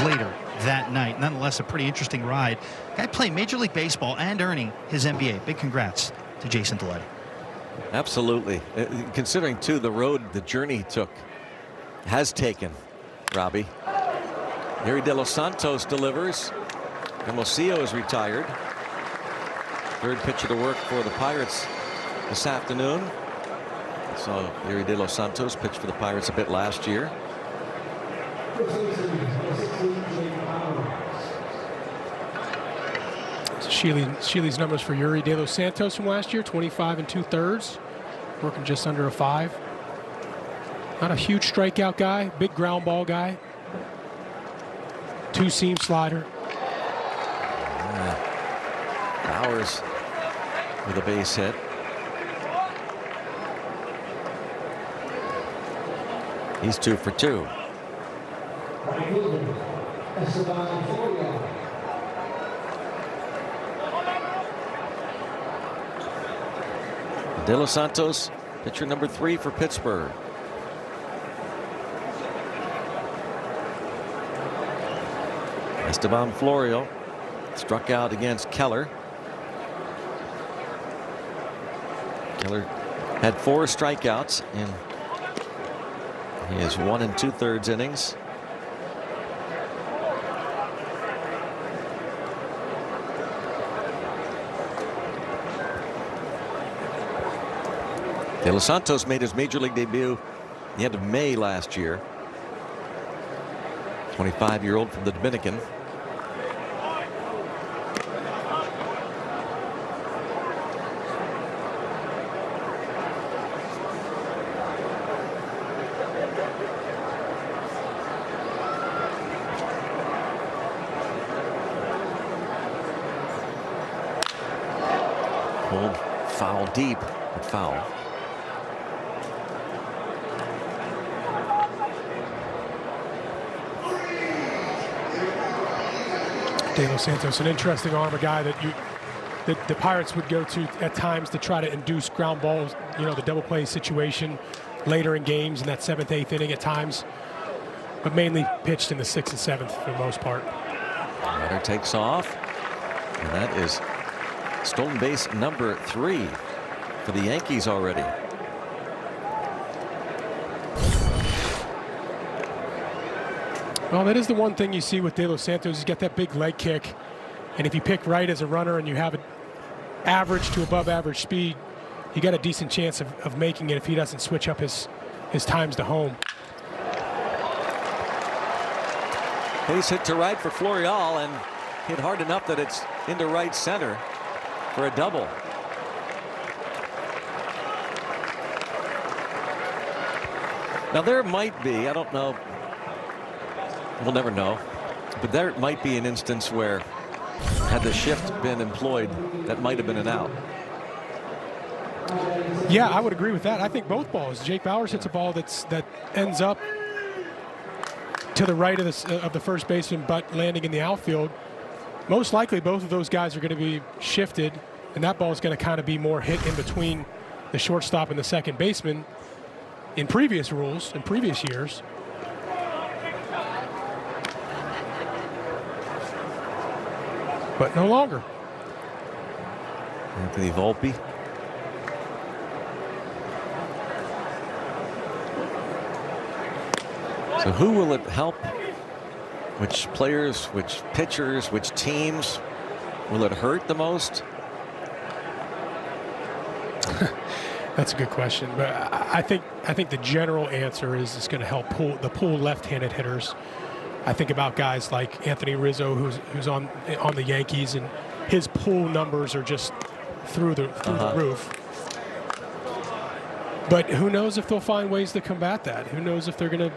later that night. Nonetheless, a pretty interesting ride. Guy playing Major League Baseball and earning his MBA. Big congrats to Jason Delay. Absolutely. Considering, too, the road, the journey he took, has taken, Robbie. Yuri De Los Santos delivers. Hermosillo is retired. Third pitcher to work for the Pirates this afternoon. So Yuri De Los Santos pitched for the Pirates a bit last year. Shealy's numbers for Yuri De Los Santos from last year: 25 2/3, working just under a 5. Not a huge strikeout guy, big ground ball guy. 2-seam slider. Bowers with a base hit. He's 2 for 2. De Los Santos, pitcher number 3 for Pittsburgh. Esteban Florio struck out against Keller. Keller had 4 strikeouts in He is 1 2/3 innings. De Los Santos made his major league debut the end of May last year. 25-year-old from the Dominican. Pulled foul deep, but foul. De Los Santos, an interesting arm, a guy that the Pirates would go to at times to try to induce ground balls, you know, the double play situation later in games in that 7th, 8th inning at times, but mainly pitched in the 6th and 7th for the most part. Runner takes off, and that is stolen base number 3 for the Yankees already. Well, that is the one thing you see with De Los Santos. He's got that big leg kick, and if you pick right as a runner and you have an average to above average speed, you got a decent chance of making it if he doesn't switch up his times to home. Base hit to right for Florial, and hit hard enough that it's into right center for a double. Now there might be, I don't know, we'll never know, but there might be an instance where, had the shift been employed, that might have been an out. Yeah, I would agree with that. I think both balls. Jake Bauers hits a ball that ends up to the right of the first baseman, but landing in the outfield. Most likely, both of those guys are going to be shifted, and that ball is going to kind of be more hit in between the shortstop and the second baseman. In previous rules, in previous years. But no longer. Anthony Volpe. So who will it help? Which players, which pitchers, which teams will it hurt the most? That's a good question, but I think the general answer is it's going to help pull left-handed hitters. I think about guys like Anthony Rizzo, who's on the Yankees, and his pull numbers are just through the roof. But who knows if they'll find ways to combat that? Who knows if they're going to?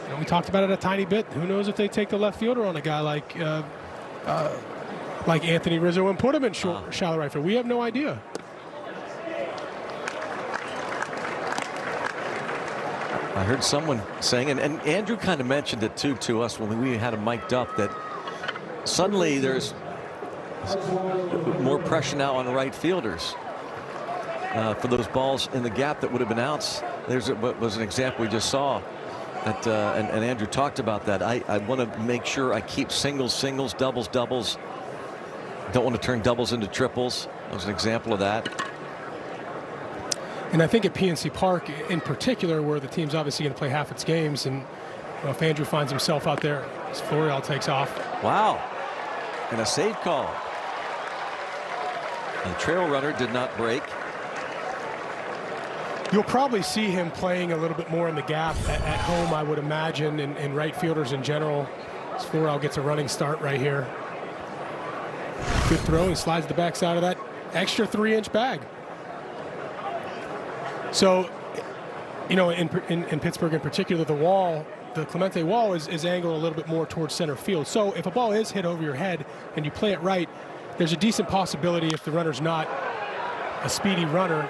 You know, we talked about it a tiny bit. Who knows if they take the left fielder on a guy like Anthony Rizzo and put him in shallow right field? We have no idea. I heard someone saying, and Andrew kind of mentioned it too to us when we had him mic'd up, that suddenly there's more pressure now on right fielders for those balls in the gap that would have been outs. There's what was an example we just saw that, and Andrew talked about that. I want to make sure I keep singles, doubles. Don't want to turn doubles into triples. That was an example of that. And I think at PNC Park in particular, where the team's obviously going to play half its games, and if Andrew finds himself out there as Florial takes off. Wow. And a save call. The trail runner did not break. You'll probably see him playing a little bit more in the gap at home, I would imagine, and right fielders in general. As Florial gets a running start right here. Good throw, and slides the backside of that extra 3-inch bag. So, you know, in Pittsburgh in particular, the Clemente wall is angled a little bit more towards center field. So if a ball is hit over your head and you play it right, there's a decent possibility if the runner's not a speedy runner.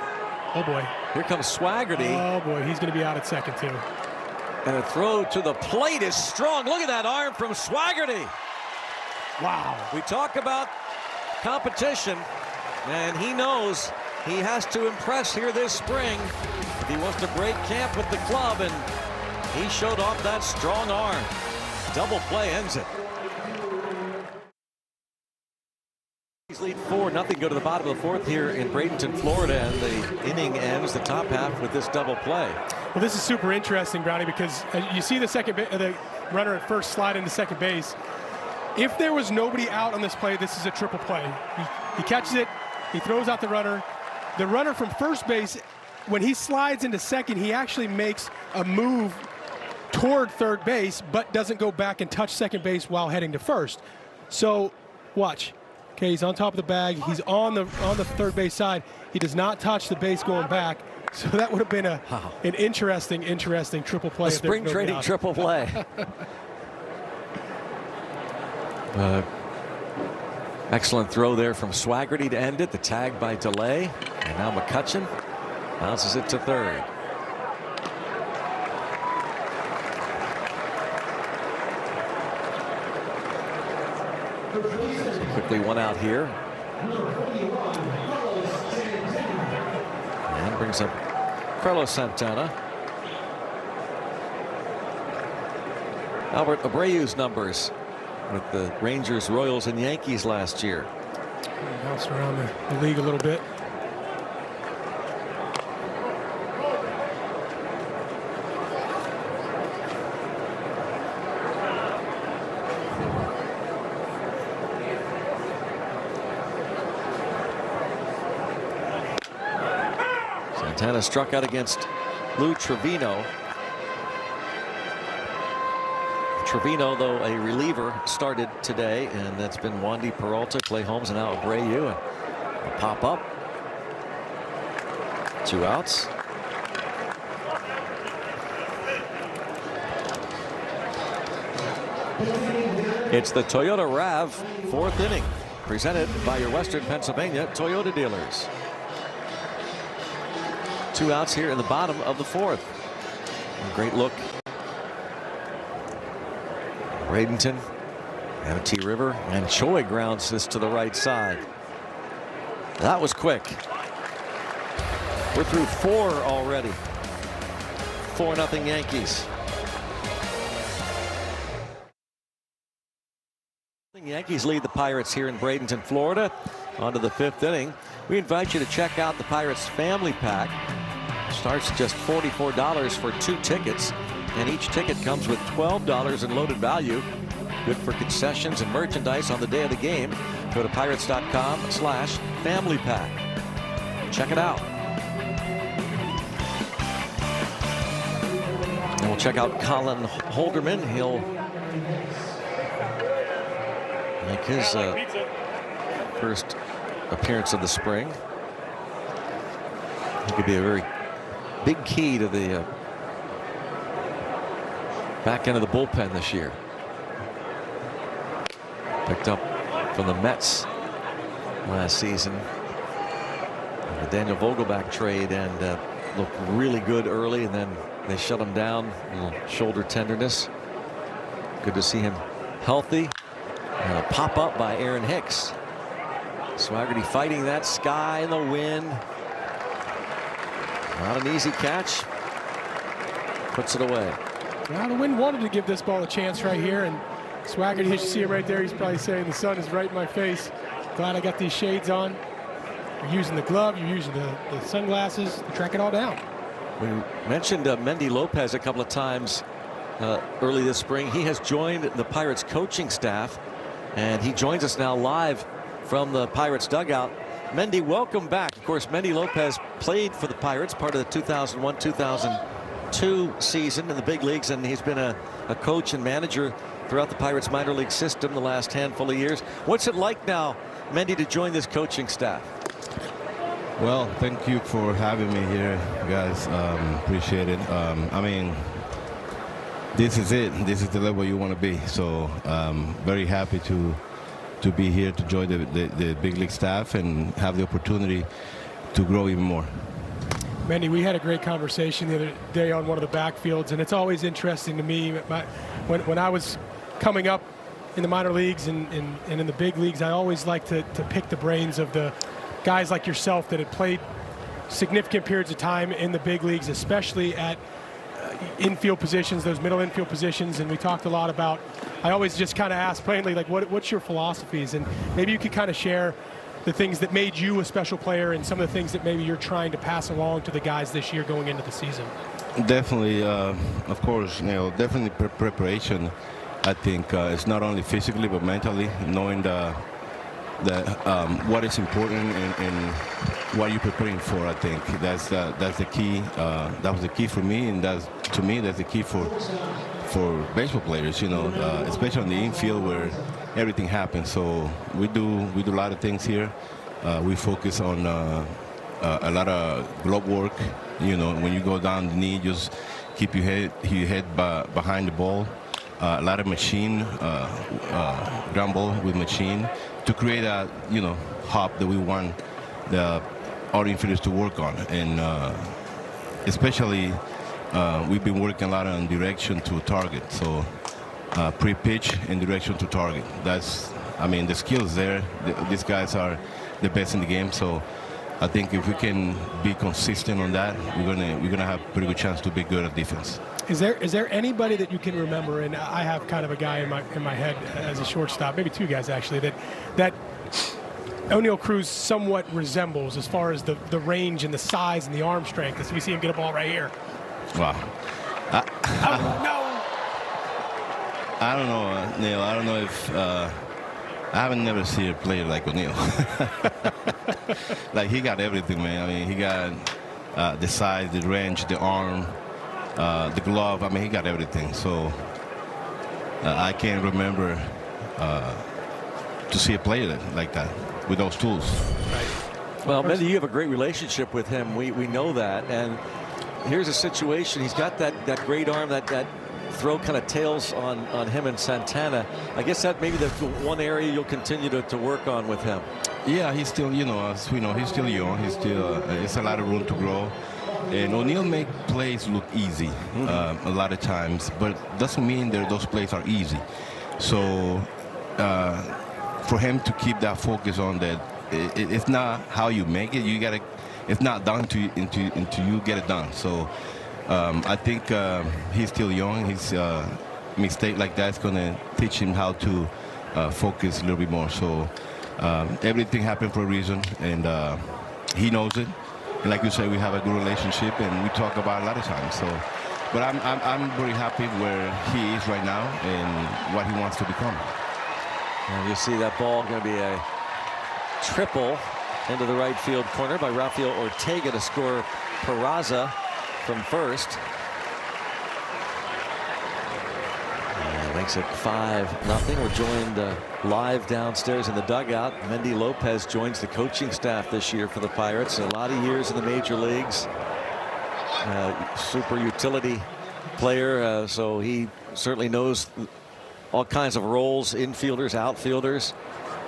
Oh boy. Here comes Swaggerty. Oh boy, he's going to be out at second too. And a throw to the plate is strong. Look at that arm from Swaggerty. Wow. We talk about competition, and he knows he has to impress here this spring if he wants to break camp with the club, and he showed off that strong arm. Double play ends it. Yankees lead 4-0, go to the bottom of the fourth here in Bradenton, Florida, and the inning ends, the top half, with this double play. Well, this is super interesting, Brownie, because you see the runner at first slide into second base. If there was nobody out on this play, this is a triple play. He catches it, he throws out the runner. The runner from first base, when he slides into second, he actually makes a move toward third base, but doesn't go back and touch second base while heading to first. So watch. Okay, he's on top of the bag. He's on the third base side. He does not touch the base going back. So that would have been an interesting triple play. A spring training triple play. Excellent throw there from Swaggerty to end it. The tag by Delay. And now McCutchen bounces it to third. Quickly one out here. And brings up Carlos Santana. Albert Abreu's numbers with the Rangers, Royals, and Yankees last year. Bounced around the league a little bit. Santana struck out against Lou Trevino. Trevino, though a reliever, started today, and that's been Wandy Peralta, Clay Holmes, and now Abreu. A pop up. 2 outs. It's the Toyota RAV 4th inning, presented by your Western Pennsylvania Toyota dealers. 2 outs here in the bottom of the 4th. A great look. Bradenton, Amity River, and Choi grounds this to the right side. That was quick. We're through 4 already. 4-0 Yankees. The Yankees lead the Pirates here in Bradenton, Florida. On to the 5th inning. We invite you to check out the Pirates Family Pack. Starts at just $44 for 2 tickets. And each ticket comes with $12 in loaded value. Good for concessions and merchandise on the day of the game. Go to pirates.com/family pack. Check it out. And we'll check out Colin Holderman. He'll make his first appearance of the spring. He could be a very big key to the back end of the bullpen this year. Picked up from the Mets last season. The Daniel Vogelbach trade, and looked really good early, and then they shut him down. A little shoulder tenderness. Good to see him healthy. And a pop up by Aaron Hicks. Swaggerty fighting that sky in the wind. Not an easy catch. Puts it away. Well, the wind wanted to give this ball a chance right here, and Swaggerty, you see him right there. He's probably saying the sun is right in my face. Glad I got these shades on. You're using the glove, you're using the sunglasses to track it all down. We mentioned Mendy Lopez a couple of times early this spring. He has joined the Pirates coaching staff, and he joins us now live from the Pirates dugout. Mendy, welcome back. Of course, Mendy Lopez played for the Pirates, part of the 2001-2002 season in the big leagues, and he's been a coach and manager throughout the Pirates minor league system the last handful of years. What's it like now, Mendy, to join this coaching staff? Well, thank you for having me here, guys. Appreciate it. I mean, this is it. This is the level you want to be. So very happy to be here to join the big league staff and have the opportunity to grow even more. Mendy, we had a great conversation the other day on one of the backfields, and it's always interesting to me. When I was coming up in the minor leagues and in the big leagues, I always like to pick the brains of the guys like yourself that had played significant periods of time in the big leagues, especially at infield positions, those middle infield positions. And we talked a lot about, I always just kind of ask plainly, like, what's your philosophies? And maybe you could kind of share the things that made you a special player and some of the things that maybe you're trying to pass along to the guys this year going into the season? Definitely, of course, definitely preparation. I think it's not only physically but mentally, knowing what is important and what you're preparing for. I think that's the key. That was the key for me, and that's the key for baseball players. Especially on the infield where everything happens. So we do a lot of things here. We focus on a lot of glove work. When you go down the knee, just keep your head behind the ball. A lot of machine, ground ball with machine to create a hop that we want our infielders to work on. And especially we've been working a lot on direction to target. So pre-pitch and direction to target. The skills there. These guys are the best in the game. So I think if we can be consistent on that, we're gonna have a pretty good chance to be good at defense. Is there anybody that you can remember, and I have kind of a guy in my head as a shortstop, maybe two guys actually, that O'Neill Cruz somewhat resembles as far as the range and the size and the arm strength, as we see him get a ball right here? Wow. Oh, no. I don't know, Neil. I don't know if I haven't never seen a player like O'Neill. Like, he got everything, man. I mean, he got the size, the range, the arm, the glove. I mean, he got everything. So I can't remember to see a player like that with those tools. Right. Well, Mendy, you have a great relationship with him. We know that. And here's a situation. He's got that great arm, that throw kind of tails on him and Santana. I guess that maybe the one area you'll continue to work on with him. Yeah, he's still, as we know, he's still young. He's still, it's a lot of room to grow. And O'Neill make plays look easy a lot of times, but doesn't mean that those plays are easy. So for him to keep that focus on that, it's not how you make it. You gotta. It's not done until you get it done. So I think he's still young. His mistake like that's gonna teach him how to focus a little bit more. So everything happened for a reason, and he knows it. And like you said, we have a good relationship, and we talk about it a lot of times. So, but I'm very happy where he is right now and what he wants to become. And you see that ball going to be a triple into the right field corner by Rafael Ortega to score Peraza from first. And makes it 5-0. We're joined live downstairs in the dugout. Mendy Lopez joins the coaching staff this year for the Pirates. A lot of years in the major leagues. Super utility player, so he certainly knows all kinds of roles, infielders, outfielders.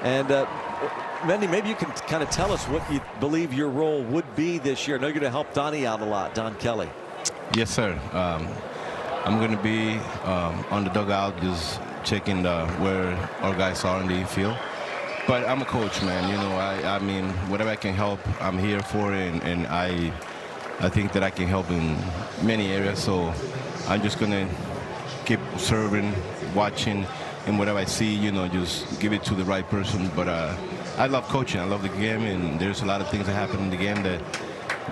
And Mendy, maybe you can kind of tell us what you believe your role would be this year. I know you're going to help Donnie out a lot, Don Kelly. Yes, sir. I'm going to be on the dugout, just checking where our guys are in the infield. But I'm a coach, man. I mean, whatever I can help, I'm here for it, and I think that I can help in many areas. So I'm just going to keep serving, watching, and whatever I see, just give it to the right person. But I love coaching. I love the game, and there's a lot of things that happen in the game that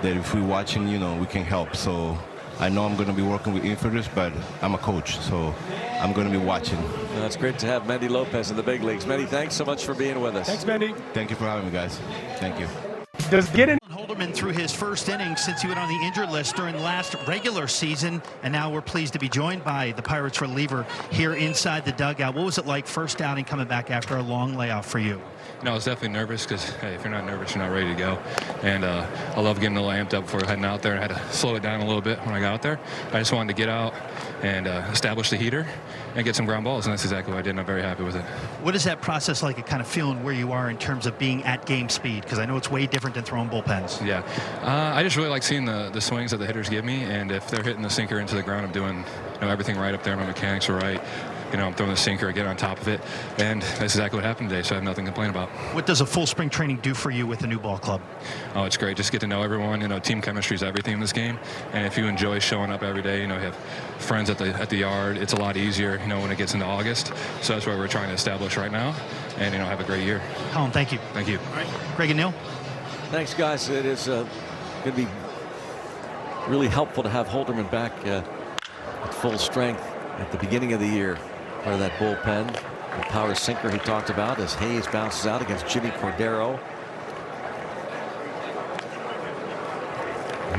if we're watching, we can help. So I know I'm going to be working with infielders, but I'm a coach, so I'm going to be watching. Well, that's great to have Mendy Lopez in the big leagues. Mendy, thanks so much for being with us. Thanks, Mendy. Thank you for having me, guys. Thank you. Does getting Holderman through his first inning since he went on the injured list during the last regular season, and now we're pleased to be joined by the Pirates reliever here inside the dugout. What was it like first outing coming back after a long layoff for you? I was definitely nervous because, hey, if you're not nervous, you're not ready to go. And I love getting a little amped up before heading out there, and I had to slow it down a little bit when I got out there. I just wanted to get out and establish the heater and get some ground balls, and that's exactly what I did, and I'm very happy with it. What is that process like, kind of feeling where you are in terms of being at game speed? Because I know it's way different than throwing bullpens. Yes, yeah. I just really like seeing the swings that the hitters give me, and if they're hitting the sinker into the ground, I'm doing everything right up there. My mechanics are right. I'm throwing the sinker, I get on top of it, and that's exactly what happened today, so I have nothing to complain about. What does a full spring training do for you with the new ball club? Oh, it's great. Just get to know everyone. Team chemistry is everything in this game, and if you enjoy showing up every day, you have friends at the yard, it's a lot easier, when it gets into August. So that's what we're trying to establish right now, and, have a great year. Colin, thank you. Thank you. All right. Greg and Neil. Thanks, guys. It is going to be really helpful to have Holderman back at full strength at the beginning of the year. Part of that bullpen, the power sinker he talked about as Hayes bounces out against Jimmy Cordero.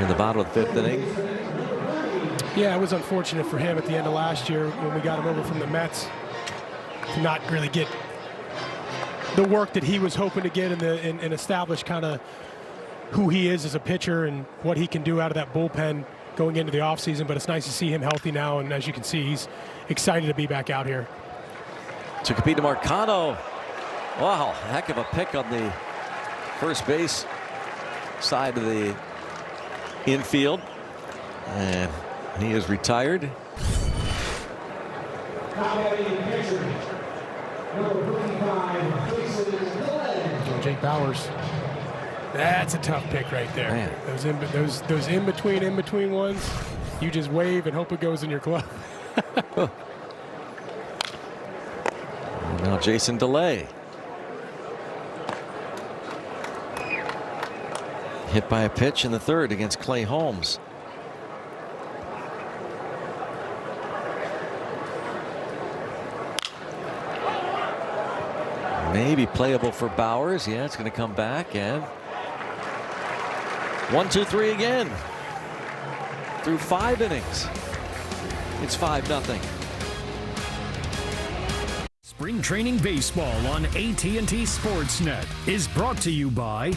In the bottom of the 5th inning. Yeah, it was unfortunate for him at the end of last year when we got him over from the Mets to not really get the work that he was hoping to get and establish kind of who he is as a pitcher and what he can do out of that bullpen going into the offseason. But it's nice to see him healthy now, and as you can see, he's excited to be back out here. To compete to Marcano. Wow, heck of a pick on the first base side of the infield, and he is retired. Jake Bowers. That's a tough pick right there. Man. Those in between ones, you just wave and hope it goes in your glove. Now Jason DeLay. Hit by a pitch in the 3rd against Clay Holmes. Maybe playable for Bowers. Yeah, it's going to come back, and 1-2-3 again. Through 5 innings. It's 5-0. Spring Training Baseball on AT&T Sportsnet is brought to you by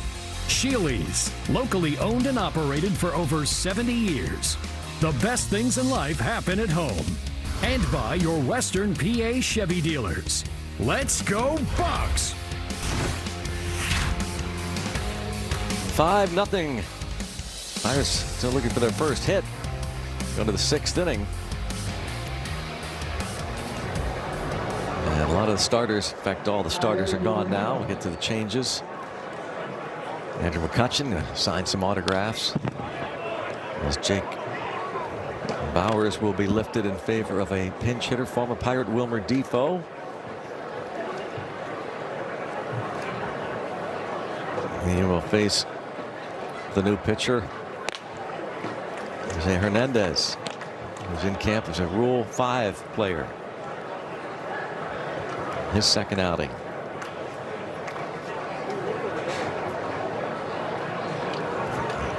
Sheely's, locally owned and operated for over 70 years. The best things in life happen at home. And by your Western PA Chevy dealers. Let's go Bucks! 5-0. Pirates still looking for their first hit. Going to the 6th inning. And a lot of the starters, in fact, all the starters are gone now. We'll get to the changes. Andrew McCutchen going to sign some autographs. As Jake Bowers will be lifted in favor of a pinch hitter, former Pirate Wilmer Defoe. He will face the new pitcher, Jose Hernandez, who's in camp as a Rule 5 player. His second outing.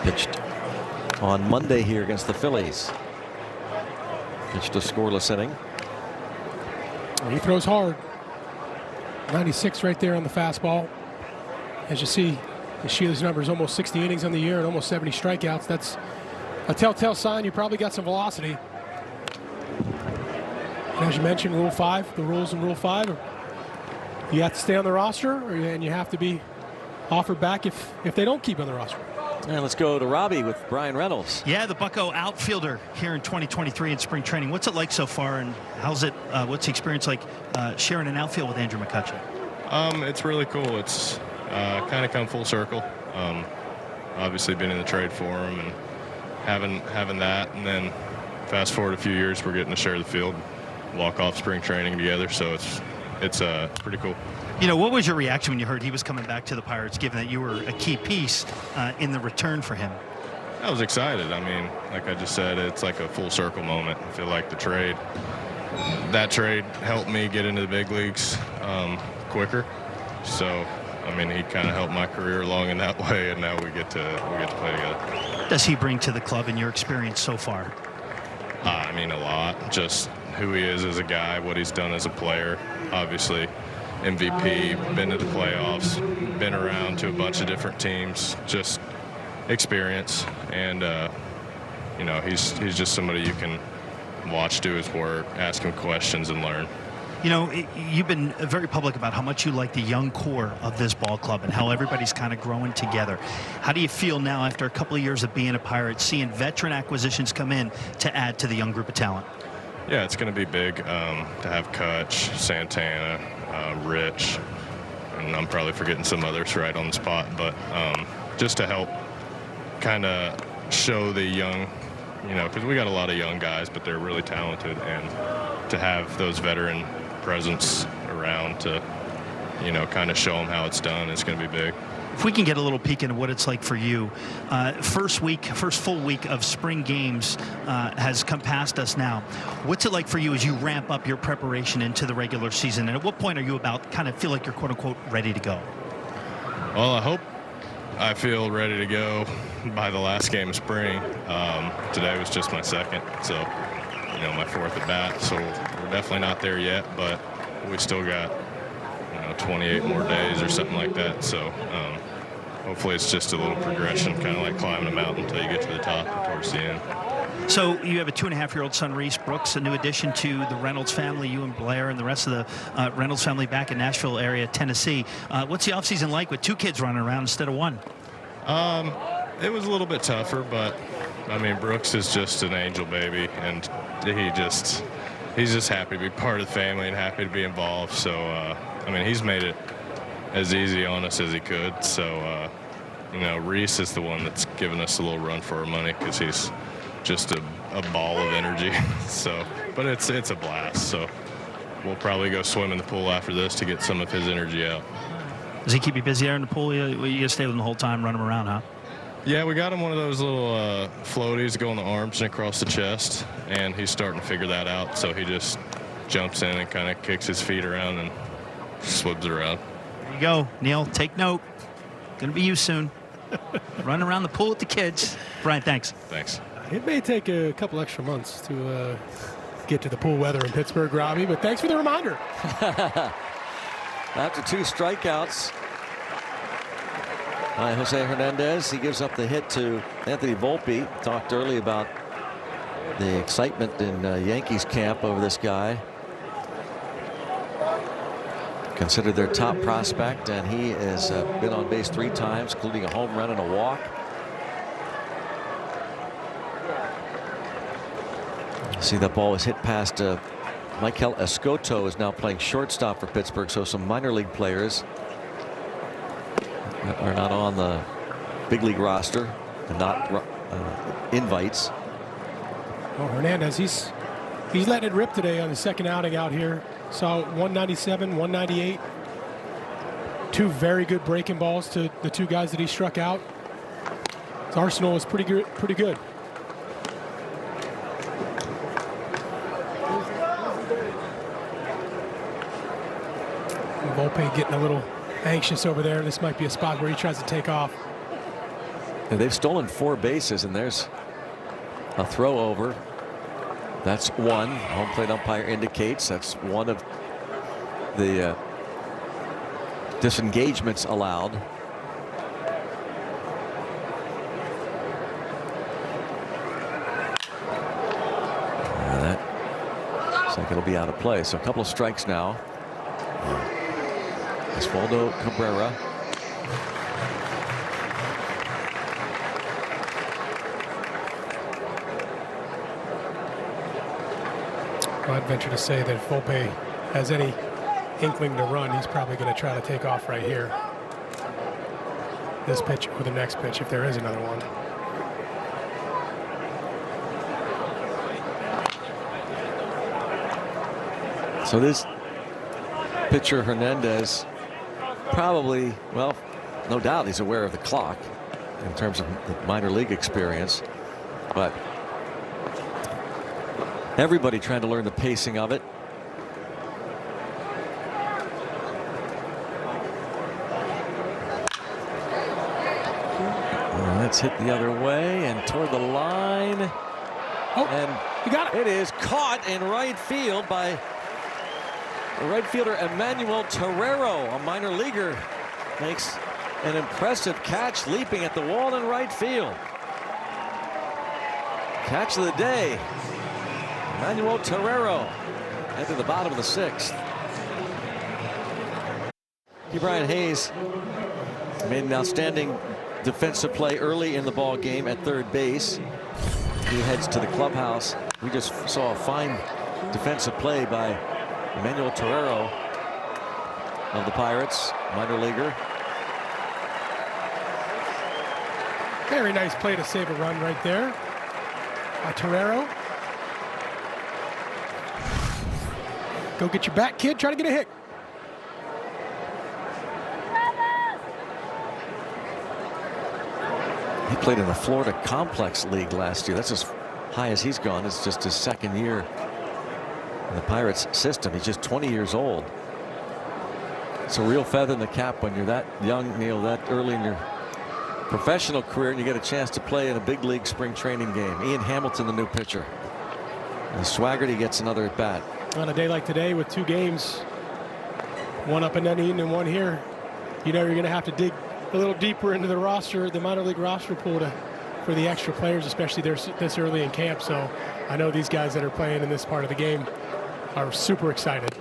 Pitched on Monday here against the Phillies. Pitched a scoreless inning. He throws hard. 96 right there on the fastball. As you see, Sheely's number is almost 60 innings on the year and almost 70 strikeouts. That's a telltale sign you probably got some velocity. And as you mentioned, Rule 5, the rules in Rule 5, you have to stay on the roster, and you have to be offered back if they don't keep on the roster. And let's go to Robbie with Brian Reynolds. Yeah, the Bucko outfielder here in 2023 in spring training. What's it like so far, and how's it? What's the experience like sharing an outfield with Andrew McCutchen? It's really cool. It's kind of come full circle. Obviously been in the trade for him and having that, and then fast forward a few years, we're getting to share the field, walk off spring training together. So it's pretty cool. You know, what was your reaction when you heard he was coming back to the Pirates, given that you were a key piece in the return for him? I was excited. I mean, like I just said, it's like a full circle moment. I feel like that trade helped me get into the big leagues quicker. So, I mean, he kind of helped my career along in that way, and now we get to play together. What does he bring to the club in your experience so far? I mean, a lot. Just who he is as a guy, what he's done as a player. Obviously, MVP, been to the playoffs, been around to a bunch of different teams, just experience. And, you know, he's just somebody you can watch do his work, ask him questions, and learn. You know, you've been very public about how much you like the young core of this ball club and how everybody's kind of growing together. How do you feel now after a couple of years of being a Pirate, seeing veteran acquisitions come in to add to the young group of talent? Yeah, it's going to be big to have Kutch, Santana, Rich, and I'm probably forgetting some others right on the spot, but just to help kind of show the young, you know, because we got a lot of young guys, but they're really talented, and to have those veteran presence around to, you know, kind of show them how it's done, it's going to be big. If we can get a little peek into what it's like for you, first full week of spring games has come past us now. What's it like for you as you ramp up your preparation into the regular season? And at what point are you kind of feel like you're quote unquote ready to go? Well, I feel ready to go by the last game of spring. Today was just my second, so, you know, my fourth at bat. So we're definitely not there yet, but we still got, you know, 28 more days or something like that. So hopefully it's just a little progression, kind of like climbing a mountain until you get to the top or towards the end. So you have a 2.5-year-old son, Reese Brooks, a new addition to the Reynolds family, you and Blair and the rest of the Reynolds family back in Nashville area, Tennessee. What's the offseason like with 2 kids running around instead of 1? It was a little bit tougher, but I mean, Brooks is just an angel baby, and he's just happy to be part of the family and happy to be involved. So, I mean, he's made it as easy on us as he could. So, you know, Reese is the one that's given us a little run for our money because he's just a ball of energy. So, but it's a blast. So we'll probably go swim in the pool after this to get some of his energy out. Does he keep you busy there in the pool? You gonna stay with him the whole time, run him around, huh? Yeah, we got him one of those little floaties that go on the arms and across the chest, and he's starting to figure that out. So he just jumps in and kind of kicks his feet around and swims around. There you go, Neil. Take note. Gonna be you soon. Run around the pool with the kids. Brian, thanks. Thanks. It may take a couple extra months to get to the pool weather in Pittsburgh, Robbie, but thanks for the reminder. After 2 strikeouts by Jose Hernandez, he gives up the hit to Anthony Volpe. Talked early about the excitement in Yankees camp over this guy. Considered their top prospect, and he has been on base 3 times, including a home run and a walk. See, that ball was hit past Michael Escoto, is now playing shortstop for Pittsburgh. So some minor league players that are not on the big league roster and not invites. Oh, Hernandez, he's letting it rip today on the second outing out here. Saw 197, 198. 2 very good breaking balls to the 2 guys that he struck out. His arsenal was pretty good. Volpe getting a little anxious over there. This might be a spot where he tries to take off. And they've stolen 4 bases, and there's a throw over. That's 1. Home plate umpire indicates that's one of the disengagements allowed. And that looks like it'll be out of play. So a couple of strikes now. Osvaldo Cabrera. Well, I'd venture to say that if Volpe has any inkling to run, he's probably going to try to take off right here. This pitch or the next pitch, if there is another one. So this pitcher Hernandez probably, well, no doubt he's aware of the clock in terms of the minor league experience, but everybody trying to learn the pacing of it. Let's hit the other way and toward the line. Oh, and you got it. It is caught in right field by right fielder Emmanuel Terrero. A minor leaguer makes an impressive catch, leaping at the wall in right field. Catch of the day, Emmanuel Terrero. And to the bottom of the 6th. Brian Hayes made an outstanding defensive play early in the ball game at third base. He heads to the clubhouse. We just saw a fine defensive play by Emmanuel Torrero of the Pirates, minor leaguer. Very nice play to save a run right there. Torrero. Go get your bat, kid. Try to get a hit. He played in the Florida Complex League last year. That's as high as he's gone. It's just his second year in the Pirates system. He's just 20 years old. It's a real feather in the cap when you're that young, Neil, that early in your professional career, and you get a chance to play in a big league spring training game. Ian Hamilton, the new pitcher. And Swaggerty gets another at bat. On a day like today with 2 games, one up in Dunedin and one here, you know you're going to have to dig a little deeper into the roster, the minor league roster pool for the extra players, especially this early in camp. So I know these guys that are playing in this part of the game are super excited.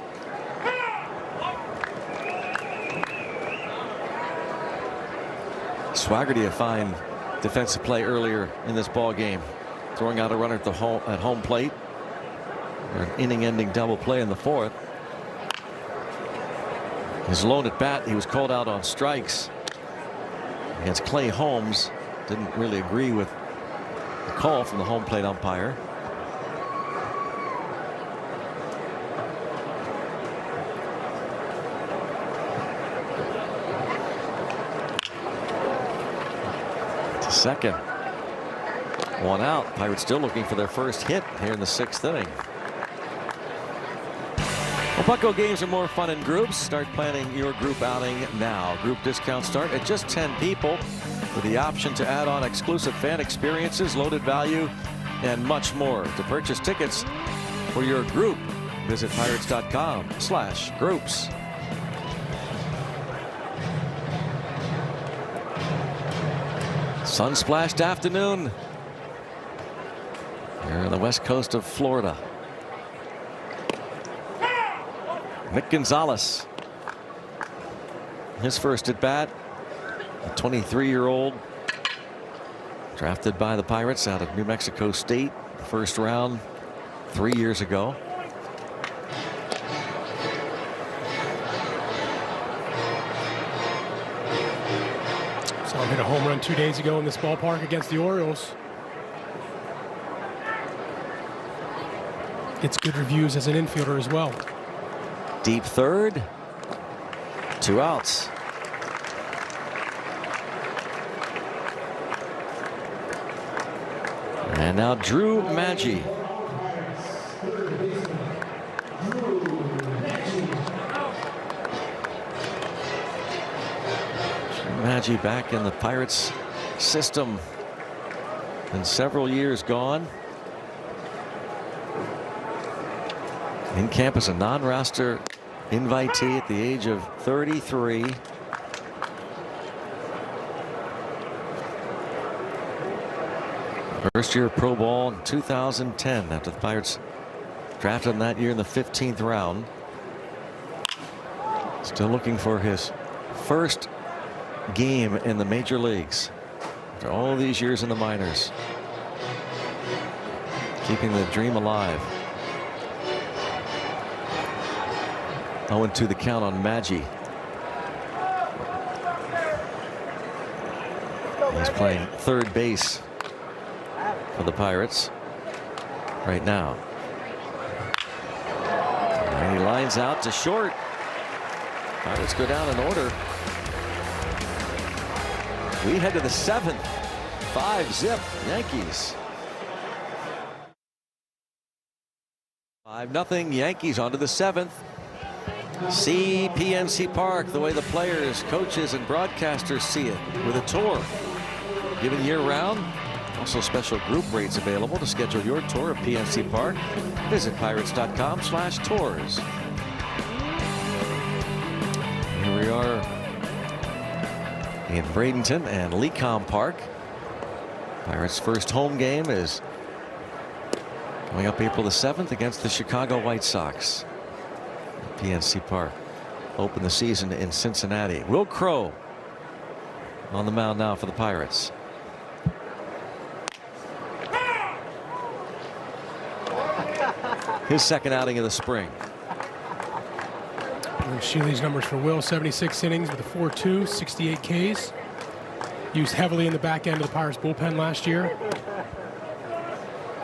Swaggerty, a fine defensive play earlier in this ball game, throwing out a runner at home plate. An inning-ending double play in the 4th. His lone at bat, he was called out on strikes against Clay Holmes. Didn't really agree with the call from the home plate umpire. To second. One out. Pirates still looking for their first hit here in the 6th inning. Well, Bucko games are more fun in groups. Start planning your group outing now. Group discounts start at just 10 people with the option to add on exclusive fan experiences, loaded value, and much more. To purchase tickets for your group, visit pirates.com/groups. Sun-splashed afternoon here on the west coast of Florida. Nick Gonzalez, his first at bat, a 23-year-old drafted by the Pirates out of New Mexico State, first round 3 years ago. So I hit a home run 2 days ago in this ballpark against the Orioles. Gets good reviews as an infielder as well. Deep third, 2 outs. And now Drew Maggi. Maggi back in the Pirates system. Been several years gone. In camp as a non-roster invitee at the age of 33. First year of pro ball in 2010 after the Pirates drafted him that year in the 15th round. Still looking for his first game in the major leagues after all these years in the minors. Keeping the dream alive. 0-2 the count on Maggi. He's playing third base for the Pirates right now. And he lines out to short. Pirates go down in order. We head to the 7th. 5-zip Yankees. 5-0 Yankees on to the 7th. See PNC Park the way the players, coaches, and broadcasters see it, with a tour given year-round. Also special group rates available to schedule your tour of PNC Park. Visit pirates.com/tours. Here we are in Bradenton and Lecom Park. Pirates' first home game is Coming up April the 7th against the Chicago White Sox. PNC Park. Open the season in Cincinnati. Will Crowe on the mound now for the Pirates. His second outing of the spring. We'll show these numbers for Will. 76 innings with a 4.2, 68 Ks. Used heavily in the back end of the Pirates bullpen last year.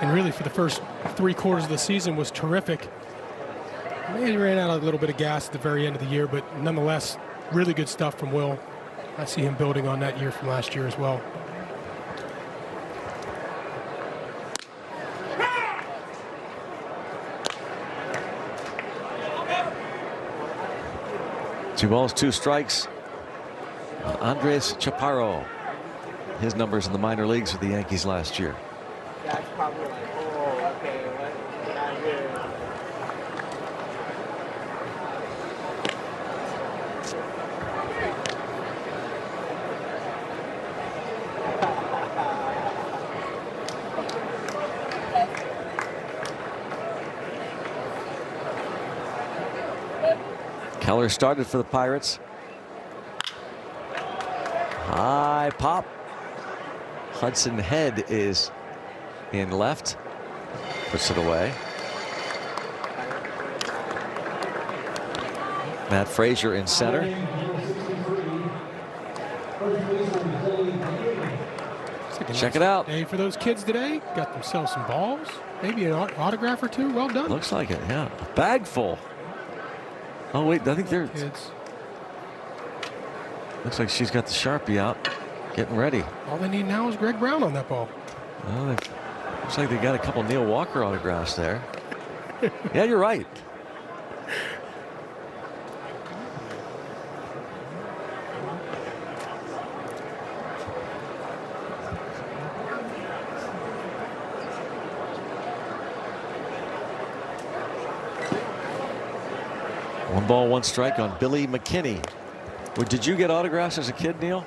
And really for the first 3 quarters of the season was terrific. He ran out a little bit of gas at the very end of the year, but nonetheless, really good stuff from Will. I see him building on that year from last year as well. Two balls, 2 strikes. Andres Chaparro. His numbers in the minor leagues with the Yankees last year. That's probably like, oh, okay, what? Not here. Keller started for the Pirates. High pop. Hudson Head is in left. Puts it away. Matt Frazier in center. Check it out. Day for those kids today. Got themselves some balls. Maybe an autograph or 2. Well done. Looks like it, yeah. A bag full. Oh, wait, I think they're... Kids. Looks like she's got the Sharpie out, getting ready. All they need now is Greg Brown on that ball. Well, looks like they got a couple Neil Walker autographs there. Yeah, you're right. One ball, 1 strike on Billy McKinney. Well, did you get autographs as a kid, Neil?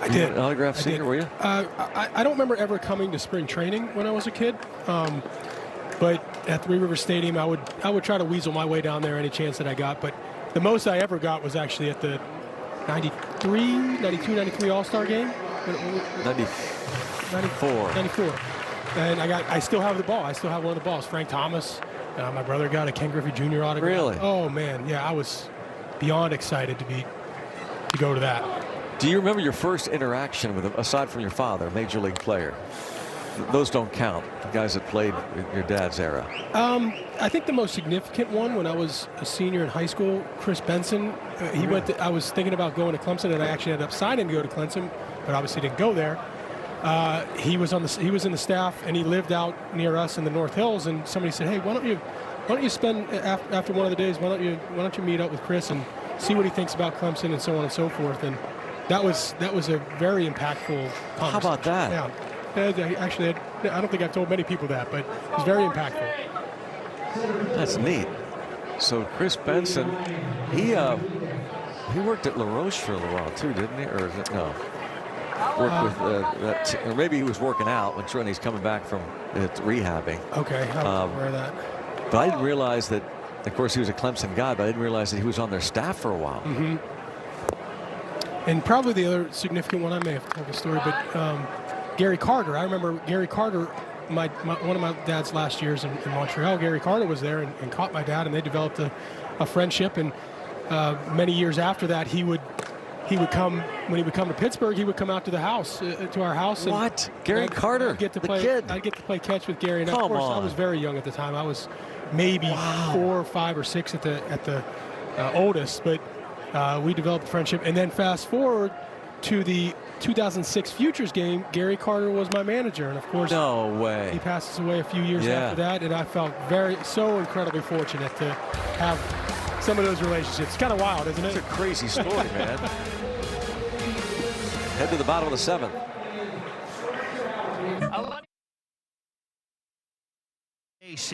I did. An autograph senior, were you? I don't remember ever coming to spring training when I was a kid. But at Three River Stadium, I would try to weasel my way down there any chance that I got. But the most I ever got was actually at the 92-93 All-Star game. 94. And I still have the ball. I still have one of the balls. Frank Thomas. My brother got a Ken Griffey Jr. autograph. Really? Oh man, yeah, I was beyond excited to go to that. Do you remember your first interaction with him, aside from your father, a major league player? Those don't count. The guys that played in your dad's era. I think the most significant one when I was a senior in high school, Chris Benson. He went to, I was thinking about going to Clemson, and I actually ended up signing to go to Clemson, but obviously didn't go there. He was in the staff, and he lived out near us in the North Hills. And somebody said, "Hey, why don't you spend after one of the days? Why don't you meet up with Chris and see what he thinks about Clemson and so on and so forth?" And that was a very impactful conversation. How about that? Yeah. Actually, I don't think I've told many people that, but it was very impactful. That's neat. So Chris Benson, he worked at La Roche for a little while too, didn't he? Or is it, no? Worked with or maybe he was working out when he's coming back from rehabbing. Okay, I was aware of that. But I didn't realize that. Of course, he was a Clemson guy, but I didn't realize that he was on their staff for a while. Mm-hmm. And probably the other significant one, I may have told the story, but Gary Carter. I remember Gary Carter. One of my dad's last years in Montreal. Gary Carter was there and caught my dad, and they developed a friendship. And many years after that, he would come when he would come to Pittsburgh. He would come out to the house, to our house. And what? Gary Carter? I'd get to play. Kid. I'd get to play catch with Gary. And Come of course, on. I was very young at the time. I was maybe 4 or 5 or 6 at the oldest. But we developed a friendship. And then fast forward to the 2006 Futures game, Gary Carter was my manager, and of course, no way, he passes away a few years after that, and I felt so incredibly fortunate to have some of those relationships. Kind of wild, isn't it? It's a crazy story, man. Head to the bottom of the 7th.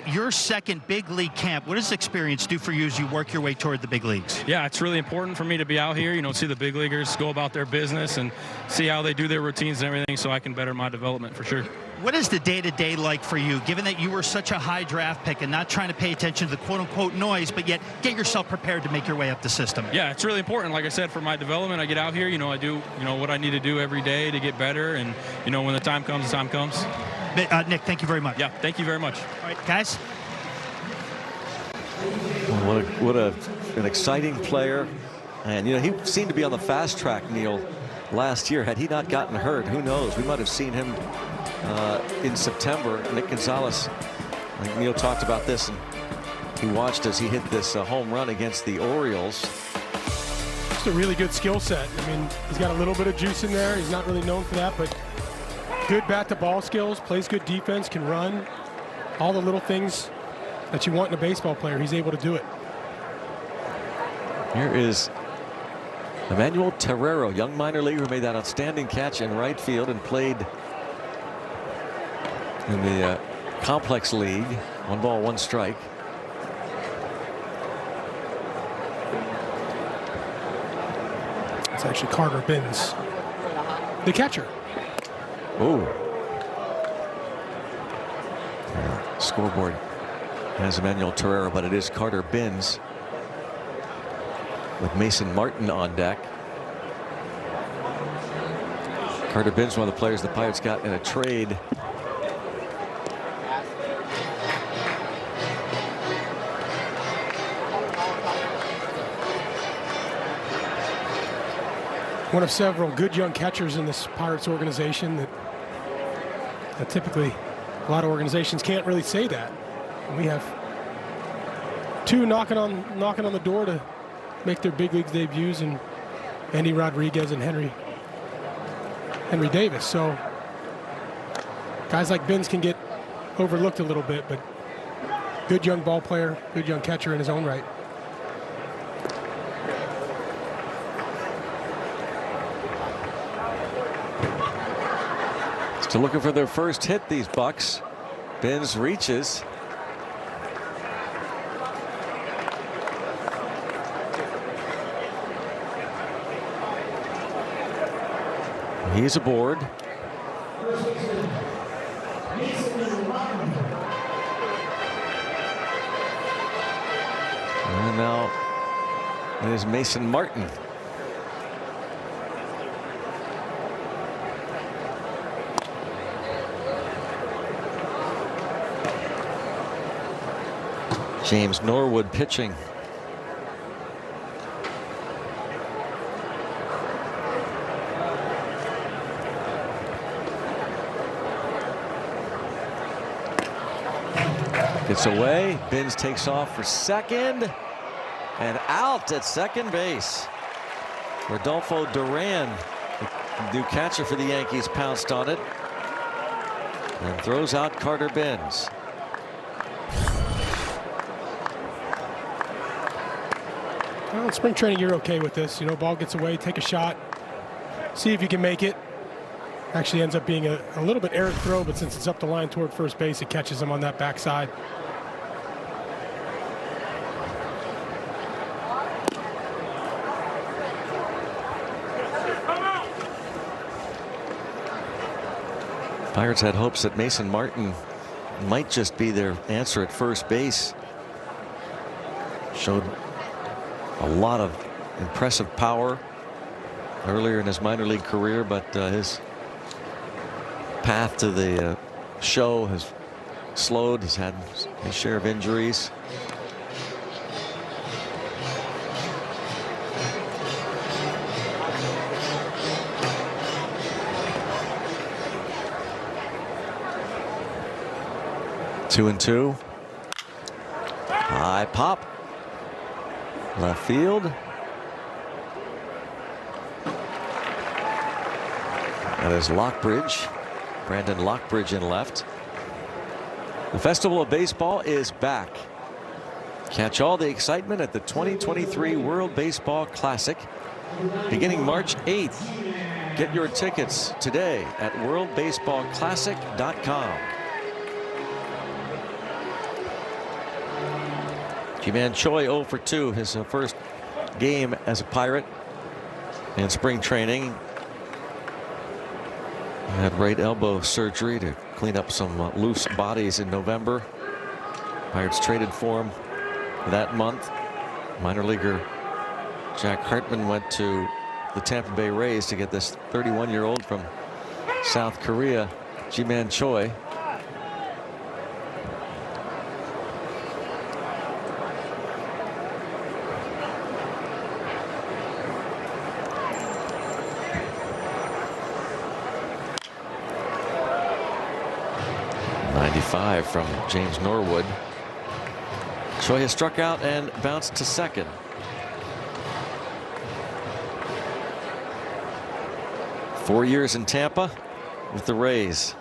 Your second big league camp, what does this experience do for you as you work your way toward the big leagues? Yeah, it's really important for me to be out here, see the big leaguers go about their business and see how they do their routines and everything so I can better my development for sure. What is the day-to-day like for you, given that you were such a high draft pick and not trying to pay attention to the quote-unquote noise, but yet get yourself prepared to make your way up the system? Yeah, it's really important. Like I said, for my development, I get out here, I do, what I need to do every day to get better. And, when the time comes, the time comes. Nick, thank you very much. Yeah, thank you very much. All right, guys. What an exciting player. And, he seemed to be on the fast track, Neil, last year. Had he not gotten hurt, who knows? We might have seen him in September. Nick Gonzalez, like Neil talked about this, and he watched as he hit this home run against the Orioles. Just a really good skill set. I mean, he's got a little bit of juice in there. He's not really known for that, but good bat-to-ball skills, plays good defense, can run. All the little things that you want in a baseball player, he's able to do it. Here is Emmanuel Terrero, young minor leaguer who made that outstanding catch in right field and played in the complex league. 1 ball, 1 strike. It's actually Carter Binns, the catcher. Ooh. Scoreboard has Emmanuel Terrero, but it is Carter Binns with Mason Martin on deck. Carter Binns, one of the players the Pirates got in a trade. One of several good young catchers in this Pirates organization that typically a lot of organizations can't really say that. And we have 2 knocking on the door to make their big league debuts, and Andy Rodriguez and Henry Davis. So guys like Binns can get overlooked a little bit, but good young ball player, good young catcher in his own right. Still looking for their first hit, these Bucks. Binns reaches. He's aboard. And now it is Mason Martin. James Norwood pitching. Gets away. Binns takes off for second. And out at second base. Rodolfo Duran, the new catcher for the Yankees, pounced on it and throws out Carter Binns. Well, in spring training, you're okay with this. Ball gets away, take a shot, see if you can make it. Actually ends up being a little bit errant throw, but since it's up the line toward first base, it catches him on that backside. Pirates had hopes that Mason Martin might just be their answer at first base. Showed a lot of impressive power earlier in his minor league career, but his path to the show has slowed. He's had his share of injuries. Two and two. High pop. Left field. That is Lockbridge. Brandon Lockbridge in left. The Festival of Baseball is back. Catch all the excitement at the 2023 World Baseball Classic beginning March 8th. Get your tickets today at worldbaseballclassic.com. Ji-Man Choi 0 for 2, his first game as a Pirate in spring training. He had right elbow surgery to clean up some loose bodies in November. Pirates traded for him that month. Minor leaguer Jack Hartman went to the Tampa Bay Rays to get this 31-year-old from South Korea, Ji-Man Choi. From James Norwood. Choi has struck out and bounced to second. Four years in Tampa with the Rays.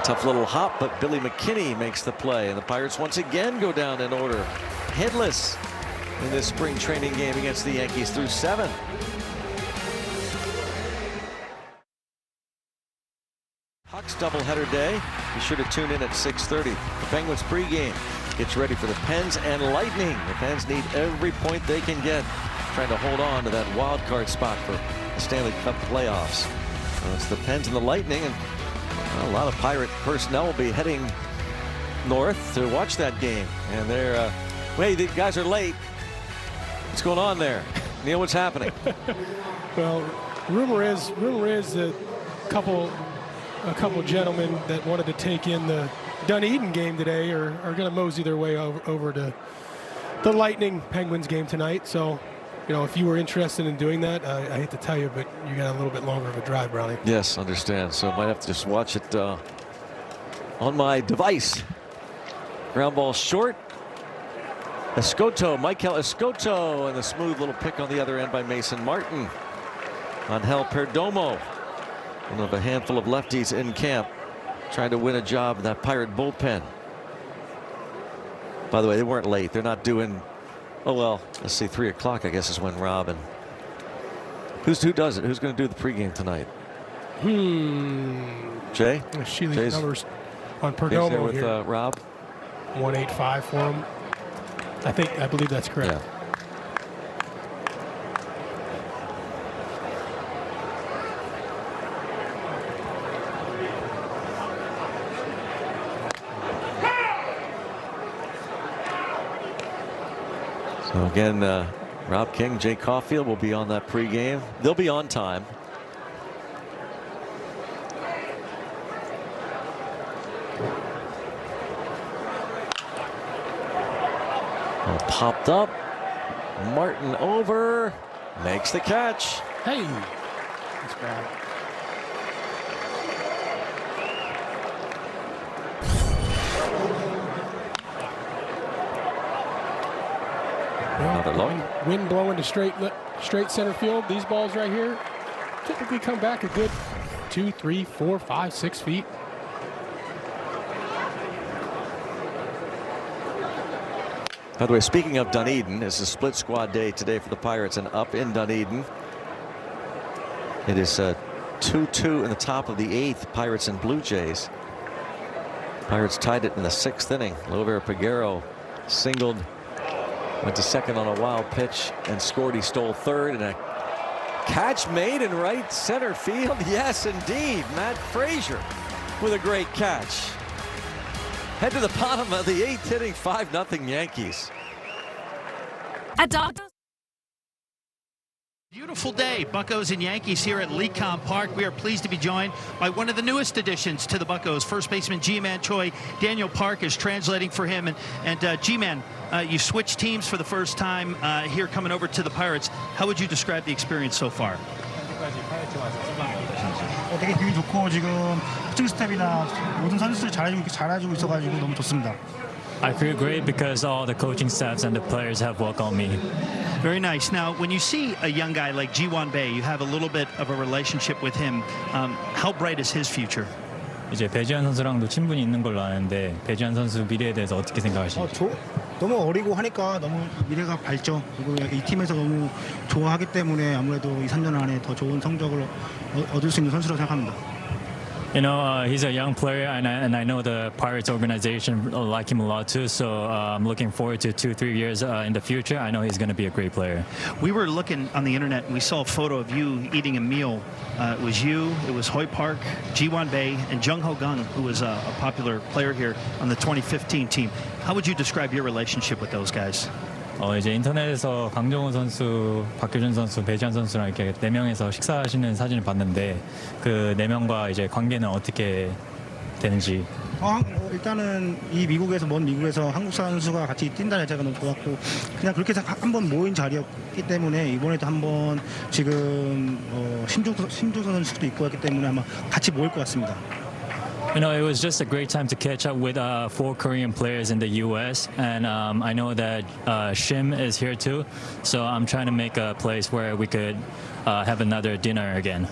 Tough little hop, but Billy McKinney makes the play, and the Pirates once again go down in order, hitless in this spring training game against the Yankees through 7. Hawks doubleheader day. Be sure to tune in at 6:30. The Penguins pregame gets ready for the Pens and Lightning. The Pens need every point they can get, trying to hold on to that wild card spot for the Stanley Cup playoffs. So it's the Pens and the Lightning, and a lot of Pirate personnel will be heading north to watch that game. And they're, wait, the guys are late. What's going on there? Neil, what's happening? Well, rumor is that a couple gentlemen that wanted to take in the Dunedin game today are going to mosey their way over to the Lightning Penguins game tonight. So, you know, if you were interested in doing that, I hate to tell you, but you got a little bit longer of a drive, Brownie. Yes, understand. So I might have to just watch it on my device. Ground ball short. Michael Escoto, and a smooth little pick on the other end by Mason Martin. Angel Perdomo, one of a handful of lefties in camp, trying to win a job in that Pirate bullpen. By the way, they weren't late. They're not doing, oh well, let's see, 3 o'clock I guess is when Rob and who does it? Who's going to do the pregame tonight? Jay? Sheely's numbers on Perdomo Jay's there with here. Rob. 185 for him. I believe that's correct. Yeah. So again, Rob King, Jay Caulfield will be on that pregame. They'll be on time. Popped up. Martin over. Makes the catch. Hey. That's bad. Another low. Wind blowing to straight center field. These balls right here typically come back a good 2, 3, 4, 5, 6 feet. By the way, speaking of Dunedin, it's a split squad day today for the Pirates, and up in Dunedin it is 2-2 in the top of the 8th. Pirates and Blue Jays. Pirates tied it in the 6th inning. Lover Peguero singled, went to second on a wild pitch and scored. He stole third, and a catch made in right center field. Yes, indeed. Matt Frazier with a great catch. Head to the bottom of the 8th inning, 5-0 Yankees. Beautiful day, Buccos and Yankees here at Lecom Park. We are pleased to be joined by one of the newest additions to the Buccos, first baseman Ji-Man Choi. Daniel Park is translating for him. And Ji-Man, you switched teams for the first time here coming over to the Pirates. How would you describe the experience so far? 되게 기분이 좋고 지금 코칭 스텝이나 모든 선수들이 잘해주고 있어가지고 너무 좋습니다. I feel great because all the coaching staffs and the players have welcomed me. Very nice. Now, when you see a young guy like Ji-Won Bae, you have a little bit of a relationship with him. How bright is his future? 이제 배지한 선수랑도 친분이 있는 걸로 아는데 배지한 선수 미래에 대해서 어떻게 생각하십니까? 너무 어리고 하니까 너무 미래가 밝죠. 그리고 이 팀에서 너무 좋아하기 때문에 아무래도 2, 3년 안에 더 좋은 성적을 얻을 수 있는 선수라고 생각합니다. You know, he's a young player, and I know the Pirates organization like him a lot too. So I'm looking forward to 2-3 years in the future. I know he's going to be a great player. We were looking on the internet, and we saw a photo of you eating a meal. It was you, it was Hoy Park, Ji-Wan Bae, and Jung Ho Gung, who was a popular player here on the 2015 team. How would you describe your relationship with those guys? 이제 인터넷에서 강정호 선수, 박규준 선수, 배지한 선수랑 이렇게 4명에서 식사하시는 사진을 봤는데 그 4명과 이제 관계는 어떻게 되는지. 일단은 이 미국에서 먼 미국에서 한국 선수가 같이 뛴다는 자체가 너무 좋았고 그냥 그렇게 해서 한번 모인 자리였기 때문에 이번에도 한번 지금 심주선 선수도 있고 했기 때문에 아마 같이 모일 것 같습니다. You know, it was just a great time to catch up with 4 Korean players in the U.S. And I know that Shim is here too. So I'm trying to make a place where we could have another dinner again.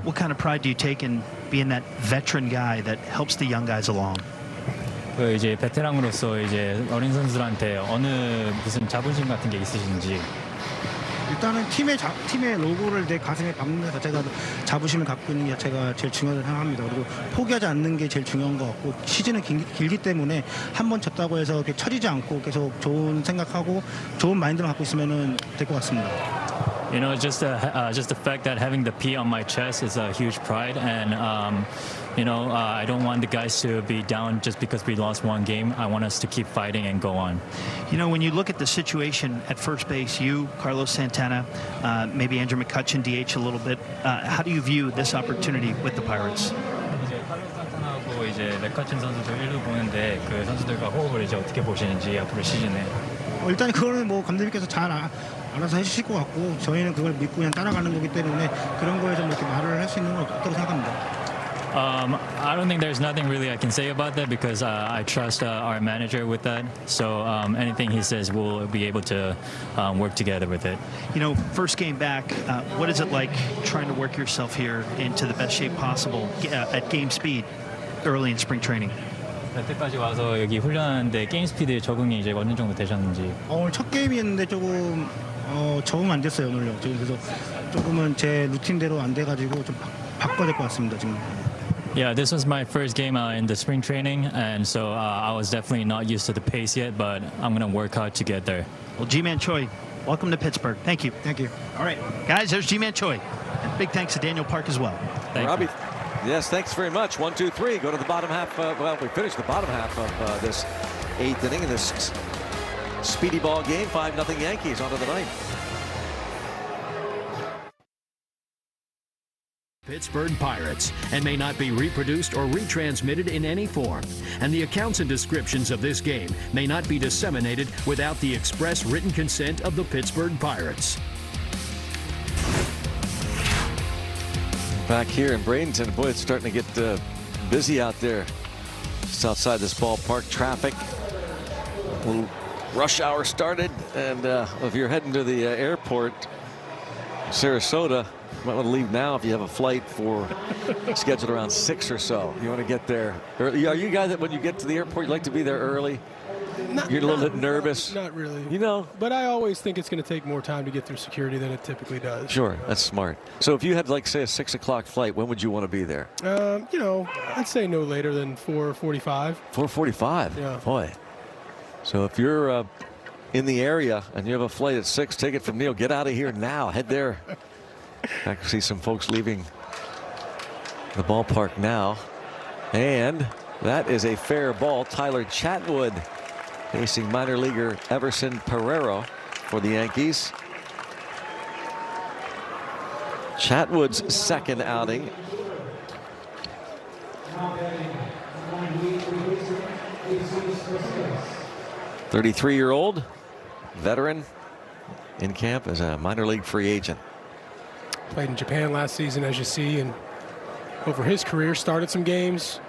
What kind of pride do you take in being that veteran guy that helps the young guys along? 그 이제 베테랑으로서 이제 어린 선수들한테 무슨 자부심 같은 게 있으신지. 일단은 팀의 로고를 내 가슴에 박는 것 자체가 자부심을 갖고 있는 게 자체가 제일 중요하다고 생각합니다. 그리고 포기하지 않는 게 제일 중요한 것 같고 시즌은 길기 때문에 한 번 졌다고 해서 이렇게 처지지 않고 계속 좋은 생각하고 좋은 마인드를 갖고 있으면 될 것 같습니다. You know, just the fact that having the P on my chest is a huge pride, and you know, I don't want the guys to be down just because we lost one game. I want us to keep fighting and go on. You know, when you look at the situation at first base, you, Carlos Santana, maybe Andrew McCutchen, DH a little bit. How do you view this opportunity with the Pirates? 이제 칼로스 산타나하고 이제 맥커친 선수도 1루 보는데 그 선수들과 호흡을 이제 어떻게 보시는지 앞으로 시즌에. 일단 그거는 뭐 감독님께서 잘 알아서 해주실 것 같고 저희는 그걸 믿고 그냥 따라가는 거기 때문에 그런 거에서 뭐 이렇게 말을 할 수 있는 건 없다고 생각합니다. I don't think there's nothing really I can say about that because I trust our manager with that. So anything he says, we'll be able to work together with it. You know, first game back, what is it like trying to work yourself here into the best shape possible at game speed early in spring training? 여태까지 와서 여기 훈련하는데 게임 스피드에 적응이 이제 어느 정도 되셨는지. 오늘 첫 게임이었는데 조금 적응 안 됐어요 오늘요. 그래서 조금은 제 루틴대로 안 돼가지고 좀 바꿔야 될 것 같습니다 지금. Yeah, this was my first game in the spring training, and so I was definitely not used to the pace yet, but I'm going to work hard to get there. Well, Ji-Man Choi, welcome to Pittsburgh. Thank you. Thank you. All right, guys, there's Ji-Man Choi. And big thanks to Daniel Park as well. Thank Robbie, you. yes, thanks very much. 1, 2, 3. Go to the bottom half. Well, we finished the bottom half of this 8th inning in this speedy ball game. 5-0 Yankees onto the 9th. Pittsburgh Pirates and may not be reproduced or retransmitted in any form. And the accounts and descriptions of this game may not be disseminated without the express written consent of the Pittsburgh Pirates. Back here in Bradenton, boy, it's starting to get busy out there. Just outside this ballpark, traffic. A little rush hour started, and if you're heading to the airport, Sarasota, you might want to leave now if you have a flight scheduled around 6 or so. You want to get there early. Are you a guy that when you get to the airport, you like to be there early? You're a little bit nervous? Not really. You know? But I always think it's going to take more time to get through security than it typically does. Sure, that's smart. So if you had, like, say, a 6 o'clock flight, when would you want to be there? You know, I'd say no later than 4:45. 4:45? Yeah. Boy. So if you're in the area and you have a flight at 6, take it from Neil. Get out of here now. Head there. I can see some folks leaving the ballpark now. And that is a fair ball. Tyler Chatwood facing minor leaguer Everson Pereira for the Yankees. Chatwood's second outing. '33-year-old veteran in camp as a minor league free agent. Played in Japan last season, as you see, and over his career started some games.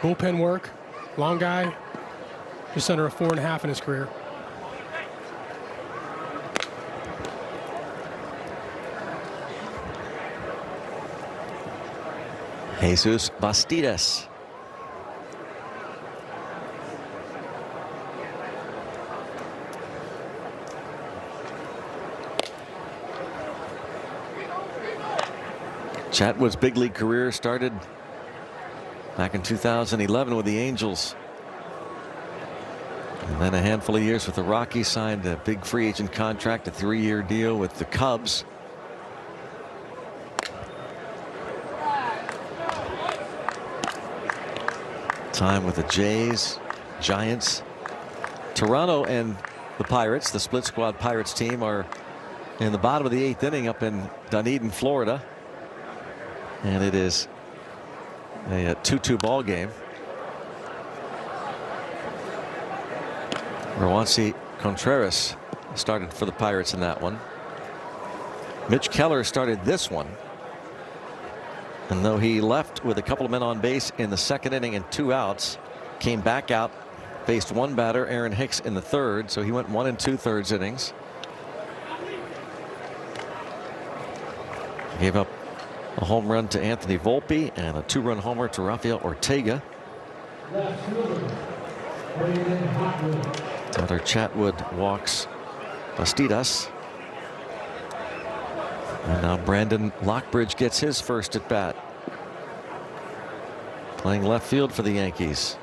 Bullpen work, long guy, just under a 4.5 in his career. Jesus Bastidas. Chatwood's big league career started back in 2011 with the Angels. And then a handful of years with the Rockies, signed a big free agent contract, a 3-year deal with the Cubs. Time with the Jays, Giants, Toronto, and the Pirates. The split squad Pirates team are in the bottom of the 8th inning up in Dunedin, Florida. And it is a 2-2 ball game. Roansy Contreras started for the Pirates in that one. Mitch Keller started this one. And though he left with a couple of men on base in the 2nd inning and 2 outs, came back out, faced one batter, Aaron Hicks, in the 3rd. So he went 1 2/3 innings. Gave up a home run to Anthony Volpe and a 2-run homer to Rafael Ortega. Tyler Chatwood walks Bastidas. And now Brandon Lockbridge gets his first at bat, playing left field for the Yankees.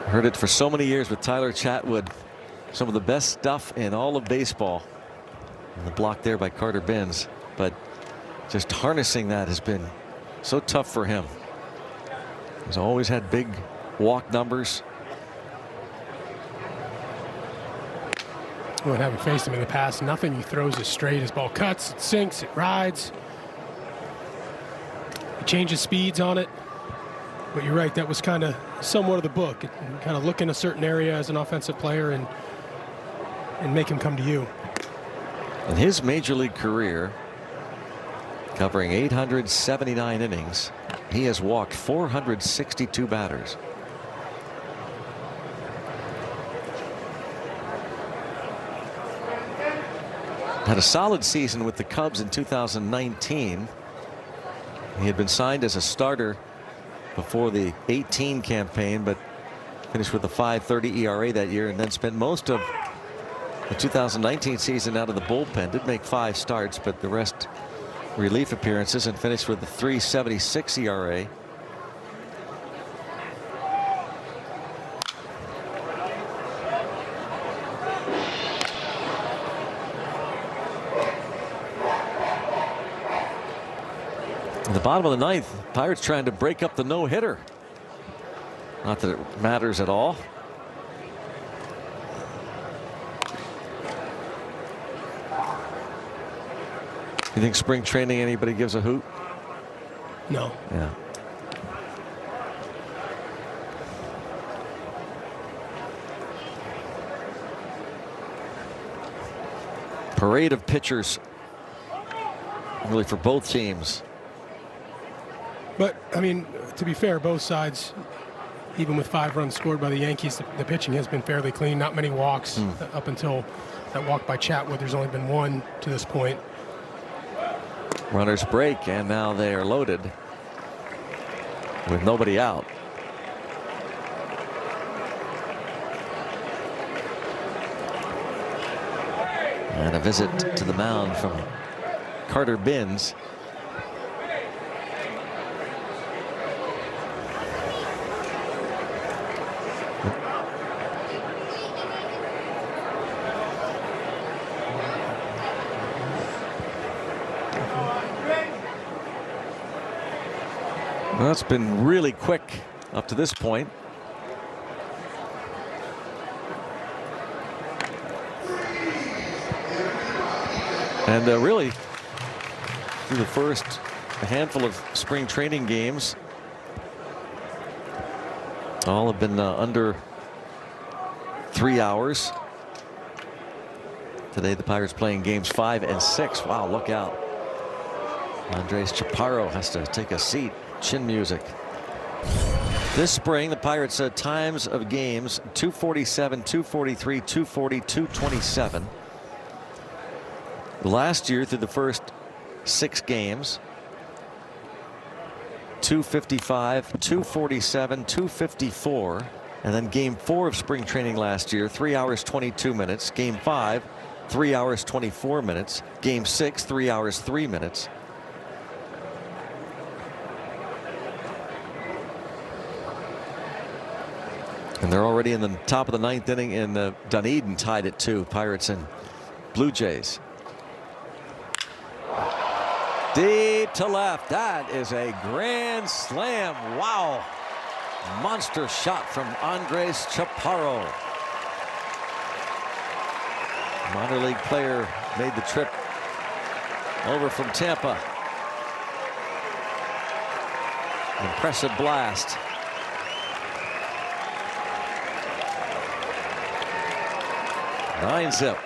Heard it for so many years with Tyler Chatwood. Some of the best stuff in all of baseball. And the block there by Carter Benz, but just harnessing that has been so tough for him. He's always had big walk numbers. Well, having faced him in the past, nothing he throws is straight. His ball cuts, it sinks, it rides. He changes speeds on it. But you're right, that was kind of somewhat of the book. It kind of look in a certain area as an offensive player and make him come to you. In his major league career, covering 879 innings, he has walked 462 batters. Had a solid season with the Cubs in 2019. He had been signed as a starter before the 18 campaign, but finished with a 5.30 ERA that year, and then spent most of the 2019 season out of the bullpen. Did make 5 starts, but the rest relief appearances, and finished with a 3.76 ERA. In the bottom of the 9th, Pirates trying to break up the no-hitter. Not that it matters at all. You think spring training anybody gives a hoot? No. Yeah. Parade of pitchers, really, for both teams. But I mean, to be fair, both sides, even with 5 runs scored by the Yankees, the pitching has been fairly clean. Not many walks up until that walk by Chatwood. There's only been 1 to this point. Runners break, and now they are loaded with nobody out. And a visit to the mound from Carter Benz. Well, it's been really quick up to this point. And really, through the first handful of spring training games, all have been under 3 hours. Today, the Pirates playing games 5 and 6. Wow, look out. Andres Chaparro has to take a seat. Chin music. This spring, the Pirates times of games: 247, 243, 240, 227. Last year, through the first 6 games, 255, 247, 254, and then game 4 of spring training last year, 3 hours 22 minutes. Game 5, 3 hours 24 minutes. Game 6, 3 hours 3 minutes. And they're already in the top of the 9th inning, and Dunedin tied it 2. Pirates and Blue Jays. Deep to left. That is a grand slam. Wow. Monster shot from Andres Chaparro. Minor league player made the trip over from Tampa. Impressive blast. Nine zip.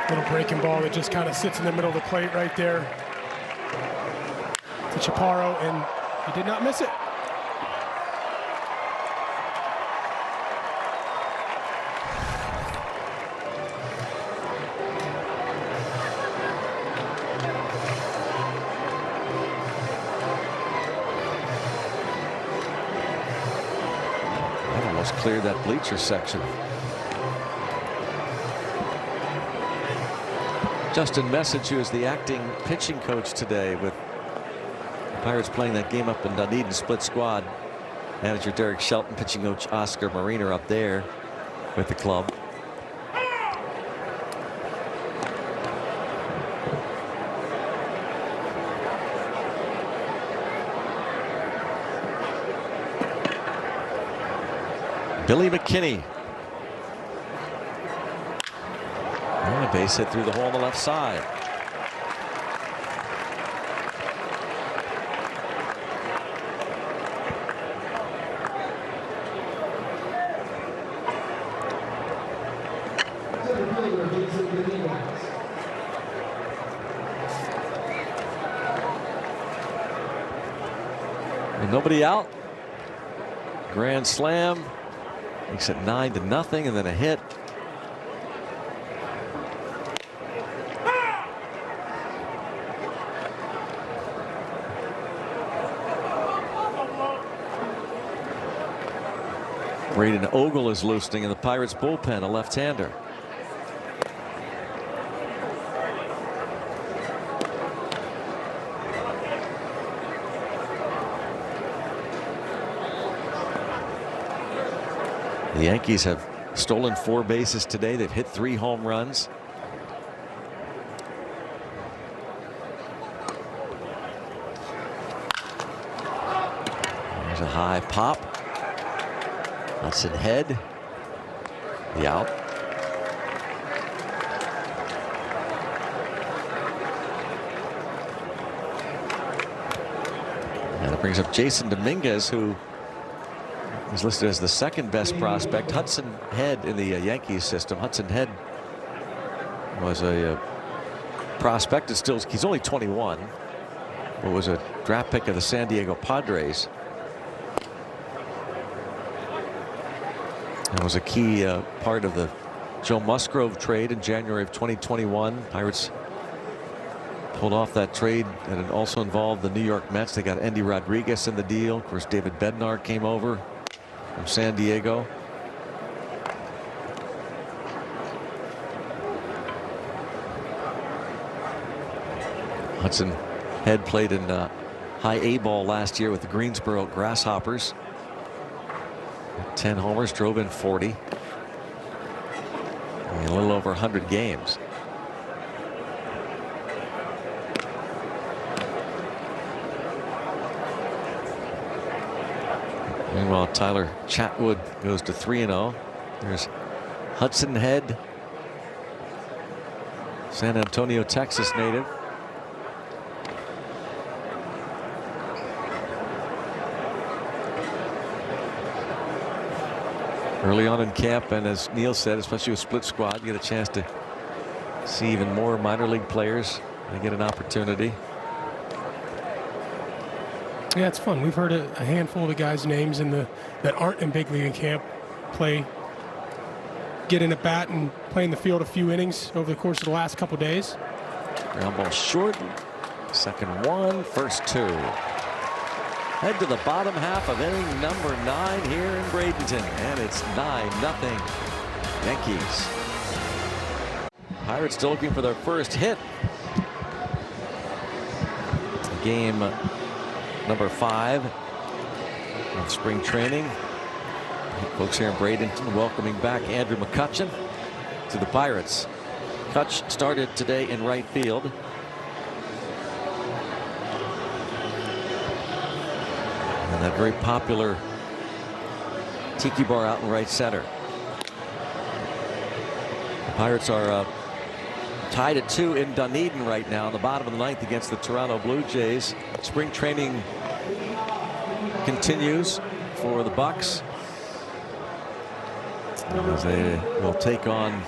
Little breaking ball that just kind of sits in the middle of the plate right there to Chaparro, and he did not miss it. That almost cleared that bleacher section. Justin Message, who is the acting pitching coach today with the Pirates playing that game up in Dunedin, split squad. Manager Derek Shelton, pitching coach Oscar Mariner up there with the club. Billy McKinney. And a base hit through the hole on the left side. And nobody out. Grand slam. Makes it 9-0, and then a hit. Braden Ogle is loosening in the Pirates bullpen, a left-hander. The Yankees have stolen 4 bases today. They've hit 3 home runs. There's a high pop. Hudson Head. The out. And it brings up Jason Dominguez, who is listed as the 2nd best prospect. Hudson Head in the Yankees system. Hudson Head was a prospect. He's only 21, but was a draft pick of the San Diego Padres. And was a key part of the Joe Musgrove trade in January of 2021. Pirates pulled off that trade, and it also involved the New York Mets. They got Endy Rodriguez in the deal. Of course, David Bednar came over from San Diego. Hudson Head played in high A ball last year with the Greensboro Grasshoppers. 10 homers, drove in 40. And a little over 100 games. Meanwhile, Tyler Chatwood goes to 3-0. There's Hudson Head, San Antonio, Texas native. Early on in camp, and as Neil said, especially with split squad, you get a chance to see even more minor league players. They get an opportunity. Yeah, it's fun. We've heard a handful of the guys' names that aren't in big league camp get in a bat and play in the field a few innings over the course of the last couple days. Ground ball short. Second one, first 2. head to the bottom half of inning number 9 here in Bradenton, and it's 9-0 Yankees. Pirates still looking for their first hit. Game number 5 of spring training. Folks here in Bradenton welcoming back Andrew McCutchen to the Pirates. Kutch started today in right field. And that very popular tiki bar out in right center. The Pirates are tied at 2 in Dunedin right now in the bottom of the 9th against the Toronto Blue Jays. Spring training continues for the Bucks as they will take on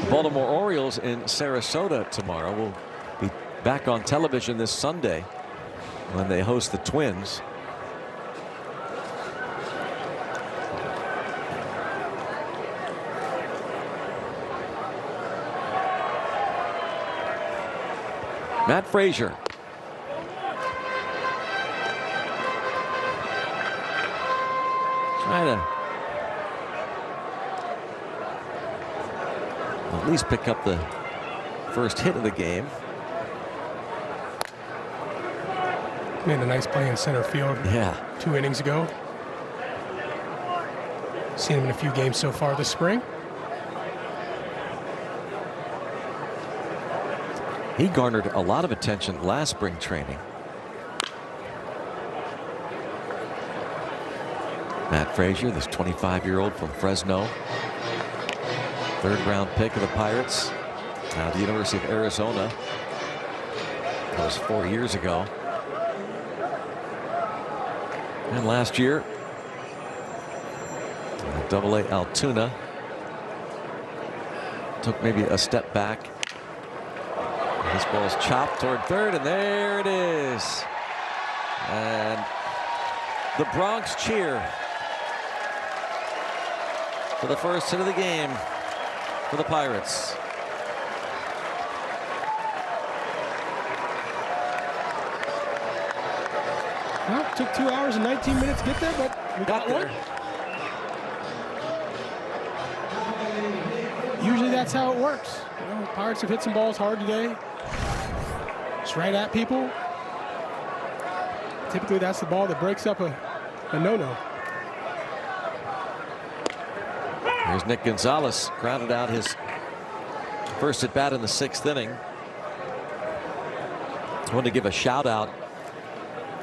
the Baltimore Orioles in Sarasota tomorrow. We'll be back on television this Sunday when they host the Twins. Matt Frazier. Trying to at least pick up the first hit of the game. Made a nice play in center field. Yeah. 2 innings ago. Seen him in a few games so far this spring. He garnered a lot of attention last spring training. Matt Frazier, this 25-year-old from Fresno. 3rd round pick of the Pirates. Now the University of Arizona. That was 4 years ago. And last year, Double-A Altoona took maybe a step back. This ball is chopped toward third, and there it is. And the Bronx cheer for the first hit of the game for the Pirates. Well, it took 2 hours and 19 minutes to get there, but we got one. Usually that's how it works. You know, Pirates have hit some balls hard today. It's right at people. Typically that's the ball that breaks up a no-no. Here's Nick Gonzalez, grounded out his first at bat in the 6th inning. I want to give a shout out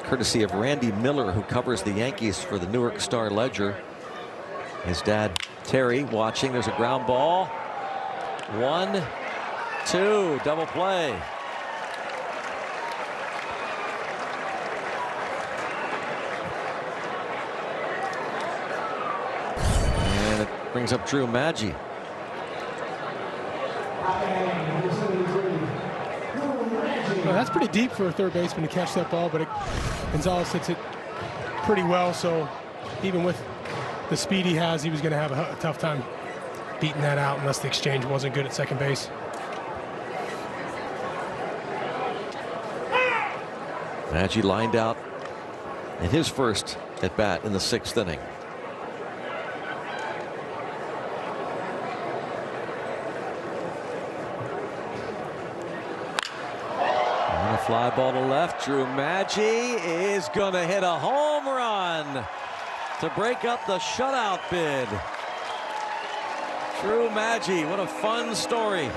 courtesy of Randy Miller, who covers the Yankees for the Newark Star Ledger. His dad Terry watching. There's a ground ball. 1-2, double play. And it brings up Drew Maggi. Well, that's pretty deep for a third baseman to catch that ball, but Gonzalez hits it pretty well, so even with the speed he has, he was going to have a tough time beating that out unless the exchange wasn't good at second base. Maggi lined out in his first at bat in the 6th inning. And a fly ball to left. Drew Maggi is going to hit a home run to break up the shutout bid. Drew Maggi, what a fun story.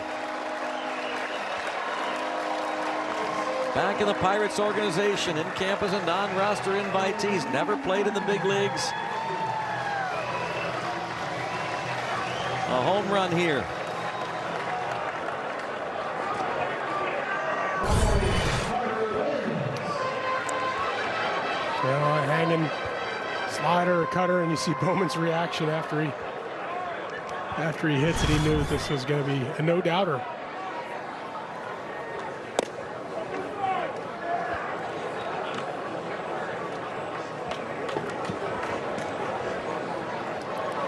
Back in the Pirates organization, in camp as a non-roster invitee. He's never played in the big leagues. A home run here. You know, hanging slider or cutter, and you see Bowman's reaction after he hits it. He knew that this was going to be a no-doubter.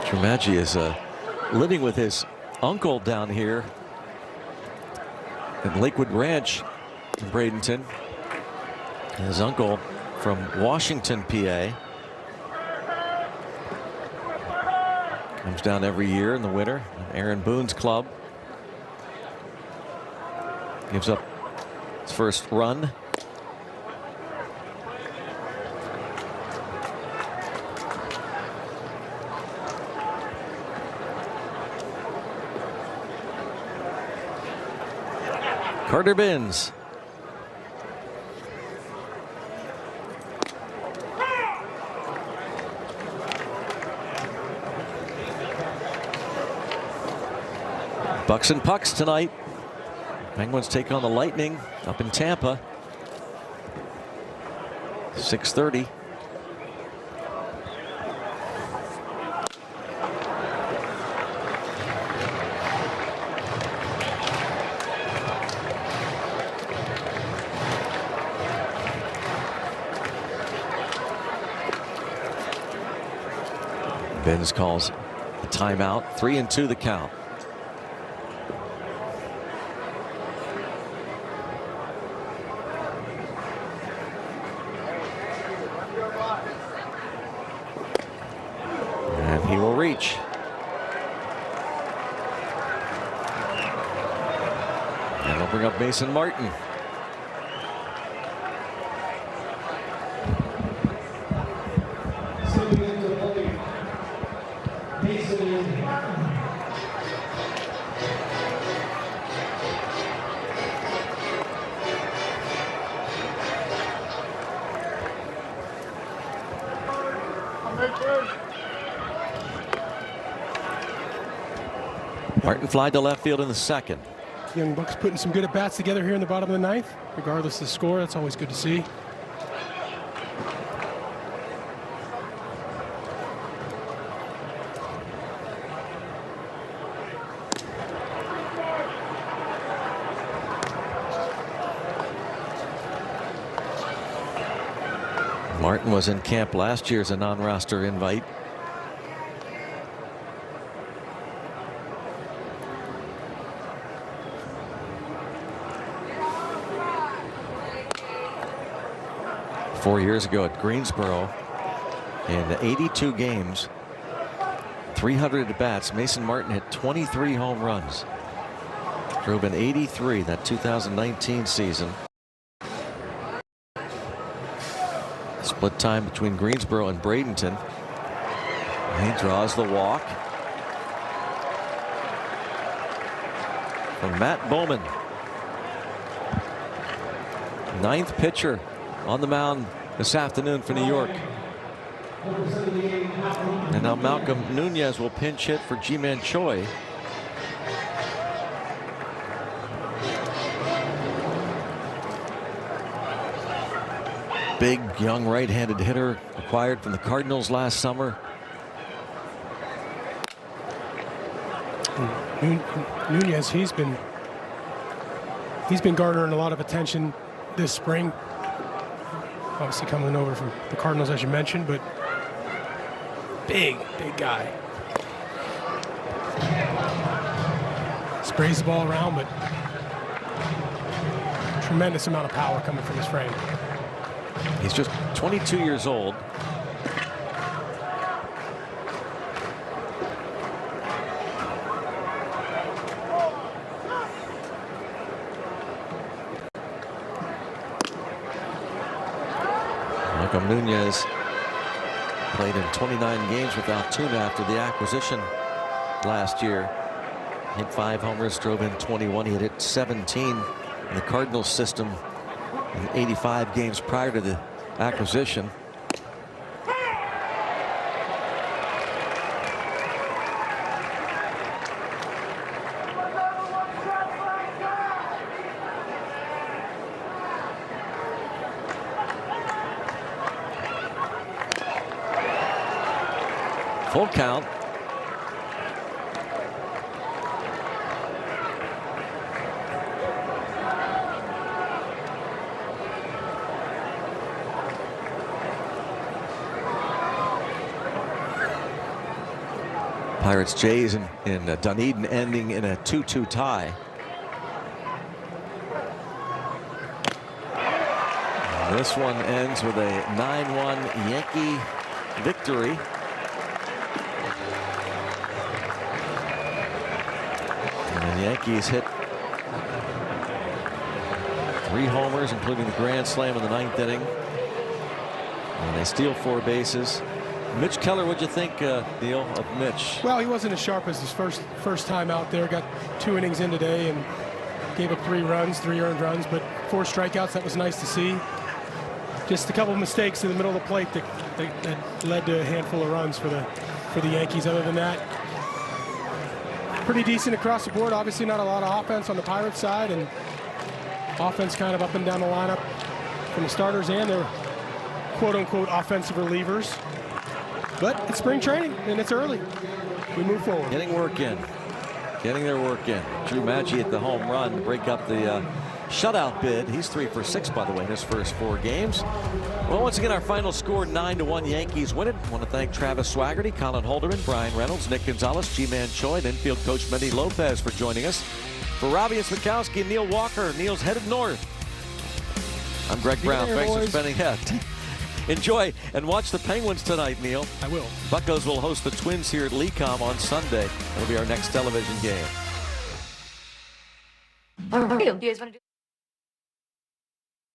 Drew Maggi is living with his uncle down here in Lakewood Ranch in Bradenton. His uncle from Washington, PA. Comes down every year in the winter. Aaron Boone's club. Gives up his first run. Carter Binns. Bucks and pucks tonight. Penguins take on the Lightning up in Tampa. 6:30. Benz calls the timeout. 3-2 the count. And he will reach. And they'll bring up Mason Martin. Martin fly to left field in the second. Young Bucks putting some good at-bats together here in the bottom of the ninth. Regardless of the score, that's always good to see. Martin was in camp last year as a non-roster invite. Four years ago at Greensboro, in 82 games, 300 at-bats, Mason Martin hit 23 home runs. Drove in 83 that 2019 season. Split time between Greensboro and Bradenton. He draws the walk from Matt Bowman. Ninth pitcher on the mound this afternoon for New York. And now Malcolm Nunez will pinch hit for Ji-Man Choi. Big young right-handed hitter acquired from the Cardinals last summer. Nunez, he's been garnering a lot of attention this spring. Obviously coming over from the Cardinals, as you mentioned, but big guy. Sprays the ball around, but tremendous amount of power coming from his frame. He's just 22 years old. Malcolm Nunez played in 29 games without Tuna after the acquisition last year. Hit 5 homers, drove in 21. He had hit 17 in the Cardinals system in 85 games prior to the acquisition. Full count. Pirates Jays in Dunedin ending in a 2-2 tie. This one ends with a 9-1 Yankee victory. And the Yankees hit 3 homers, including the grand slam in the 9th inning. And they steal 4 bases. Mitch Keller, what'd you think, Neil, of Mitch? Well, he wasn't as sharp as his first time out there. Got 2 innings in today and gave up 3 runs, 3 earned runs, but 4 strikeouts. That was nice to see. Just a couple of mistakes in the middle of the plate that led to a handful of runs for the Yankees. Other than that, pretty decent across the board. Obviously not a lot of offense on the Pirates side, and offense kind of up and down the lineup from the starters and their quote-unquote offensive relievers. But it's spring training, and it's early. We move forward. Getting work in. Getting their work in. Drew Maggi at the home run to break up the shutout bid. He's 3 for 6, by the way, in his first 4 games. Well, once again, our final score, 9-1 Yankees win it. I want to thank Travis Swaggerty, Colin Holderman, Brian Reynolds, Nick Gonzalez, G-Man Choi, and infield coach Mendy Lopez for joining us. For Robbie Smikowski and Neil Walker, Neil's headed north. I'm Greg Brown. Thanks for spending it. Enjoy and watch the Penguins tonight, Neil. I will. Buccos will host the Twins here at Lecom on Sunday. That'll be our next television game. Do you guys want to do